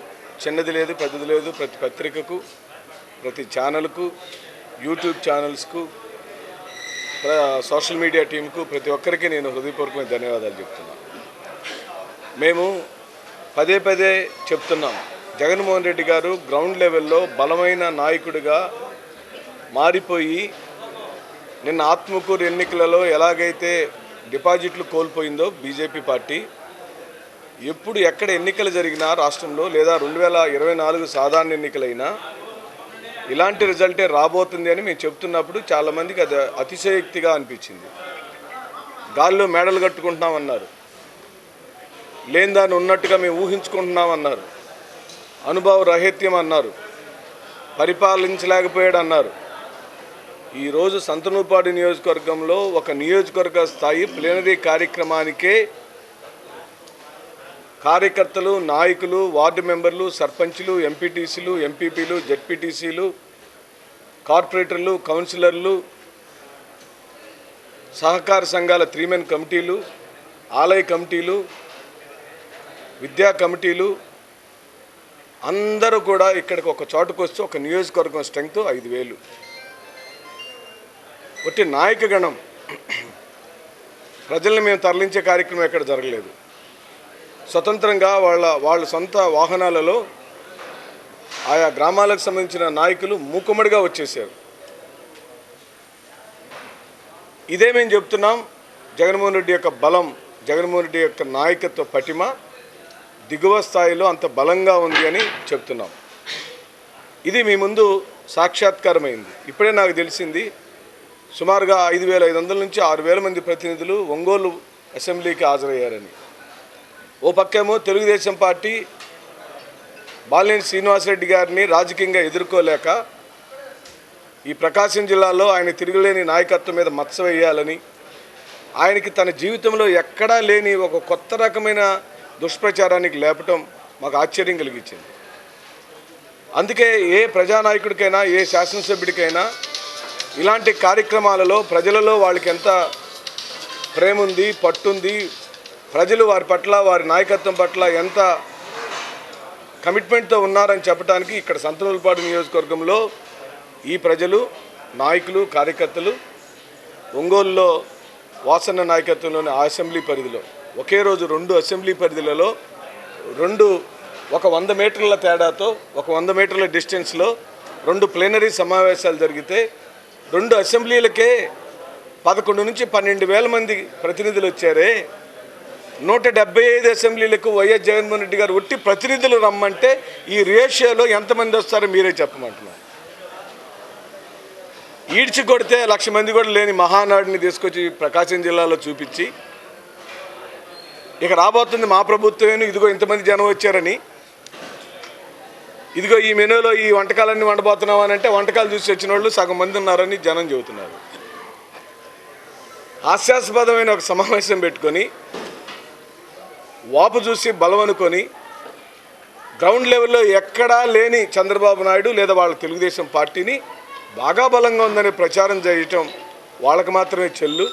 చిన్నది లేదు పెద్దది లేదు, ప్రతి పత్రికకు, ప్రతి ఛానల్కు, యూట్యూబ్ ఛానల్స్కు, సోషల్ మీడియా టీంకు, ప్రతి ఒక్కరికి నేను హృదయపూర్వకమైన ధన్యవాదాలు చెప్తున్నాను. మేము పదే పదే చెప్తున్నాం, జగన్మోహన్ రెడ్డి గారు గ్రౌండ్ లెవెల్లో బలమైన నాయకుడిగా మారిపోయి నిన్న ఆత్మకూరు ఎన్నికలలో ఎలాగైతే డిపాజిట్లు కోల్పోయిందో బీజేపీ పార్టీ, ఎప్పుడు ఎక్కడ ఎన్నికలు జరిగినా రాష్ట్రంలో లేదా 2024 సాధారణ ఎన్నికలైనా ఇలాంటి రిజల్టే రాబోతుంది అని మేము చెప్తున్నప్పుడు చాలామందికి అది అతిశయోక్తిగా అనిపించింది. గాల్లో మేడలు కట్టుకుంటున్నామన్నారు, లేని దాన్ని ఉన్నట్టుగా మేము ఊహించుకుంటున్నామన్నారు, అనుభవ రాహిత్యం అన్నారు, పరిపాలించలేకపోయాడు అన్నారు. ఈరోజు సంతనూపాడు నియోజకవర్గంలో ఒక నియోజకవర్గ స్థాయి ప్లీనరీ కార్యక్రమానికే కార్యకర్తలు, నాయకులు, వార్డు మెంబర్లు, సర్పంచ్లు, ఎంపీటీసీలు, ఎంపీపీలు, జెడ్పీటీసీలు, కార్పొరేటర్లు, కౌన్సిలర్లు, సహకార సంఘాల 3 కమిటీలు, ఆలయ కమిటీలు, విద్యా కమిటీలు అందరూ కూడా ఇక్కడికి ఒక చోటుకు వస్తే ఒక నియోజకవర్గం స్ట్రెంగ్త్ 5,000. ఒకటి నాయకగణం. ప్రజల్ని మేము తరలించే కార్యక్రమం ఎక్కడ జరగలేదు. స్వతంత్రంగా వాళ్ళ సొంత వాహనాలలో ఆయా గ్రామాలకు సంబంధించిన నాయకులు మూకుమ్మడిగా వచ్చేసారు. ఇదే మేము చెప్తున్నాం, జగన్మోహన్ రెడ్డి యొక్క బలం, జగన్మోహన్ రెడ్డి యొక్క నాయకత్వ పటిమ దిగువ స్థాయిలో అంత బలంగా ఉంది అని చెప్తున్నాం. ఇది మీ ముందు సాక్షాత్కారమైంది. ఇప్పుడే నాకు తెలిసింది, సుమారుగా 5,500 నుంచి 6,000 మంది ప్రతినిధులు ఒంగోలు అసెంబ్లీకి హాజరయ్యారని. ఓ పక్కేమో తెలుగుదేశం పార్టీ బాలినేని శ్రీనివాసరెడ్డి గారిని రాజకీయంగా ఎదుర్కోలేక ఈ ప్రకాశం జిల్లాలో ఆయన తిరుగులేని నాయకత్వం మీద మచ్చ వేయాలని, ఆయనకి తన జీవితంలో ఎక్కడా లేని ఒక కొత్త రకమైన దుష్ప్రచారానికి లేపటం మాకు ఆశ్చర్యం కలిగించింది. అందుకే ఏ ప్రజానాయకుడికైనా, ఏ శాసనసభ్యుడికైనా ఇలాంటి కార్యక్రమాలలో ప్రజలలో వాళ్ళకి ఎంత ప్రేమ ఉంది, పట్టుంది, ప్రజలు వారి పట్ల, వారి నాయకత్వం పట్ల ఎంత కమిట్మెంట్తో ఉన్నారని చెప్పడానికి ఇక్కడ సంతనూరుపాడు నియోజకవర్గంలో ఈ ప్రజలు, నాయకులు, కార్యకర్తలు ఒంగోలులో వాసన్న నాయకత్వంలోని అసెంబ్లీ పరిధిలో ఒకే రోజు 2 అసెంబ్లీ పరిధిలలో ఒక 100 మీటర్ల తేడాతో, ఒక 100 మీటర్ల డిస్టెన్స్లో 2 ప్లీనరీ సమావేశాలు జరిగితే 2 అసెంబ్లీలకే 11 నుంచి 12,000 మంది ప్రతినిధులు వచ్చారే. 175 అసెంబ్లీలకు వైఎస్ జగన్మోహన్ రెడ్డి గారు ఒట్టి ప్రతినిధులు రమ్మంటే ఈ రేషియోలో ఎంతమంది వస్తారో మీరే చెప్పమంటున్నారు. ఈడ్చి కొడితే 1,00,000 మంది కూడా లేని మహానాడిని తీసుకొచ్చి ప్రకాశం జిల్లాలో చూపించి, ఇక రాబోతుంది మా ప్రభుత్వమేను, ఇదిగో ఇంతమంది జనం వచ్చారని, ఇదిగో ఈ మెనూలో ఈ వంటకాలన్నీ వండబోతున్నాం అని అంటే వంటకాలు చూసి వచ్చిన వాళ్ళు సగం మంది ఉన్నారని జనం చెబుతున్నారు. హాస్యాస్పదమైన ఒక సమావేశం పెట్టుకొని వాపు చూసి బలం అనుకొని గ్రౌండ్ లెవెల్లో ఎక్కడా లేని చంద్రబాబు నాయుడు లేదా వాళ్ళ తెలుగుదేశం పార్టీని బాగా బలంగా ఉందని ప్రచారం చేయటం వాళ్ళకి మాత్రమే చెల్లు.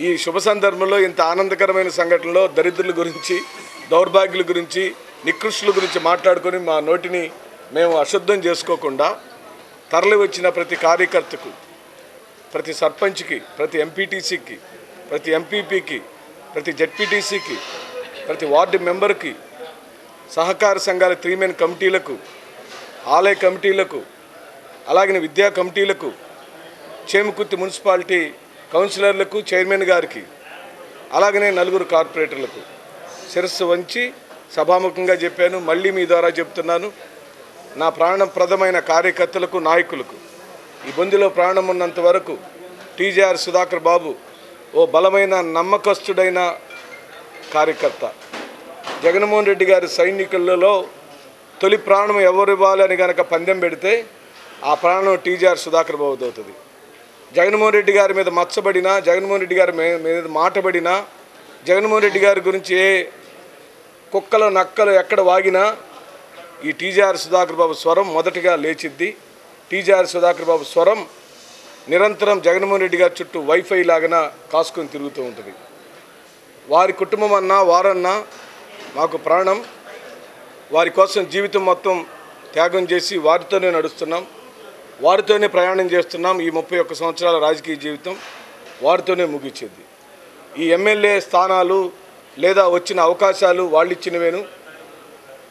ఈ శుభ సందర్భంలో ఇంత ఆనందకరమైన సంఘటనలో దరిద్రుల గురించి, దౌర్భాగ్యుల గురించి, నికృష్టుల గురించి మాట్లాడుకొని మా నోటిని మేము అశుద్ధం చేసుకోకుండా తరలి వచ్చిన ప్రతి కార్యకర్తకు, ప్రతి సర్పంచ్కి, ప్రతి ఎంపీటీసీకి, ప్రతి ఎంపీపీకి, ప్రతి జెడ్పీటీసీకి, ప్రతి వార్డు మెంబర్కి, సహకార సంఘాల 3 కమిటీలకు, ఆలయ కమిటీలకు, అలాగే విద్యా కమిటీలకు, చేమకుర్తి మున్సిపాలిటీ కౌన్సిలర్లకు, చైర్మన్ గారికి, అలాగనే 4 కార్పొరేటర్లకు శిరస్సు వంచి సభాముఖంగా చెప్పాను. మళ్ళీ మీ ద్వారా చెప్తున్నాను, నా ప్రాణప్రదమైన కార్యకర్తలకు, నాయకులకు ఈ బొందిలో ప్రాణం ఉన్నంత వరకు టీజీఆర్ సుధాకర్ బాబు ఓ బలమైన నమ్మకస్తుడైన కార్యకర్త. జగన్మోహన్ రెడ్డి గారి సైనికులలో తొలి ప్రాణం ఎవరు ఇవ్వాలి అని కనుక పందెం పెడితే ఆ ప్రాణం టీజీఆర్ సుధాకర్ బాబు అవుతుంది. జగన్మోహన్ రెడ్డి గారి మీద మచ్చబడినా, జగన్మోహన్ రెడ్డి గారి మీద మాటబడినా, జగన్మోహన్ రెడ్డి గారి గురించి ఏ కుక్కలు నక్కలు ఎక్కడ వాగినా ఈ టీజీఆర్ సుధాకర్ బాబు స్వరం మొదటగా లేచిద్ది. టీజీఆర్ సుధాకర్ బాబు స్వరం నిరంతరం జగన్మోహన్ రెడ్డి గారి చుట్టూ వైఫై లాగా కాసుకొని తిరుగుతూ ఉంటుంది. వారి కుటుంబం అన్నా వారన్నా మాకు ప్రాణం. వారి కోసం జీవితం మొత్తం త్యాగం చేసి వారితోనే నడుస్తున్నాం, వారితోనే ప్రయాణం చేస్తున్నాం. ఈ 31 సంవత్సరాల రాజకీయ జీవితం వారితోనే ముగిచ్చేది. ఈ ఎమ్మెల్యే స్థానాలు లేదా వచ్చిన అవకాశాలు వాళ్ళు ఇచ్చినవేను.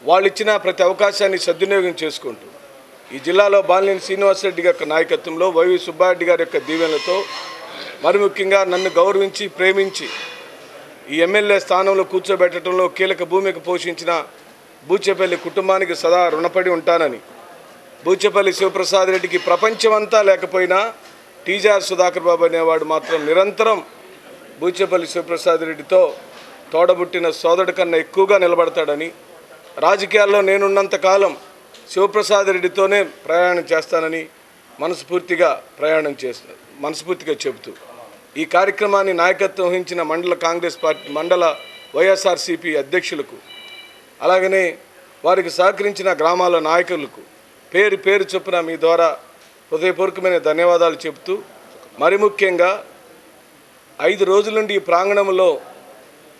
వాళ్ళు ఇచ్చిన ప్రతి అవకాశాన్ని సద్వినియోగం చేసుకుంటూ ఈ జిల్లాలో బాలినేని శ్రీనివాసరెడ్డి గారి నాయకత్వంలో వైవి సుబ్బారెడ్డి గారి యొక్క దీవెనలతో మరి ముఖ్యంగా నన్ను గౌరవించి ప్రేమించి ఈ ఎమ్మెల్యే స్థానంలో కూర్చోబెట్టడంలో కీలక భూమిక పోషించిన బూచేపల్లి కుటుంబానికి సదా రుణపడి ఉంటానని, బూచేపల్లి శివప్రసాద్ రెడ్డికి ప్రపంచమంతా లేకపోయినా టీజీఆర్ సుధాకర్ బాబు అనేవాడు మాత్రం నిరంతరం బూచేపల్లి శివప్రసాద్ రెడ్డితో తోడబుట్టిన సోదరుడి కన్నా ఎక్కువగా నిలబడతాడని, రాజకీయాల్లో నేనున్నంతకాలం శివప్రసాద్ రెడ్డితోనే ప్రయాణం చేస్తానని మనస్ఫూర్తిగా చెబుతూ ఈ కార్యక్రమాన్ని నాయకత్వం వహించిన మండల వైఎస్ఆర్సీపీ అధ్యక్షులకు, అలాగనే వారికి సహకరించిన గ్రామాల నాయకులకు పేరు పేరు చొప్పున మీ ద్వారా హృదయపూర్వకమైన ధన్యవాదాలు చెబుతూ, మరి ముఖ్యంగా 5 రోజుల నుండి ఈ ప్రాంగణంలో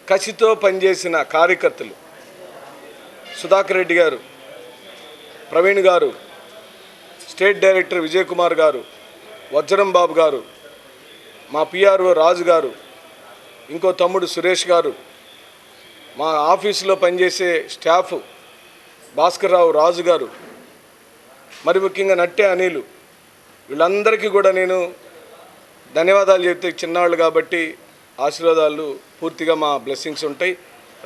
కసితో పనిచేసిన కార్యకర్తలు సుధాకర్ రెడ్డి గారు, ప్రవీణ్ గారు, స్టేట్ డైరెక్టర్ విజయ్ కుమార్ గారు, వజ్రం బాబు గారు, మా పిఆర్ఓ రాజు గారు, ఇంకో తమ్ముడు సురేష్ గారు, మా ఆఫీసులో పనిచేసే స్టాఫ్ భాస్కర్ రావు రాజు గారు, మరి ముఖ్యంగా నట్టే అనిలు, వీళ్ళందరికీ కూడా నేను ధన్యవాదాలు చెప్తే చిన్నవాళ్ళు కాబట్టి ఆశీర్వాదాలు పూర్తిగా మా బ్లెస్సింగ్స్ ఉంటాయి.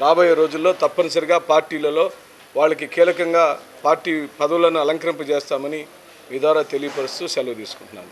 రాబోయే రోజుల్లో తప్పనిసరిగా పార్టీలలో వాళ్ళకి కీలకంగా పార్టీ పదవులను అలంకరింపజేస్తామని మీ ద్వారా తెలియపరుస్తూ సెలవు తీసుకుంటున్నాను.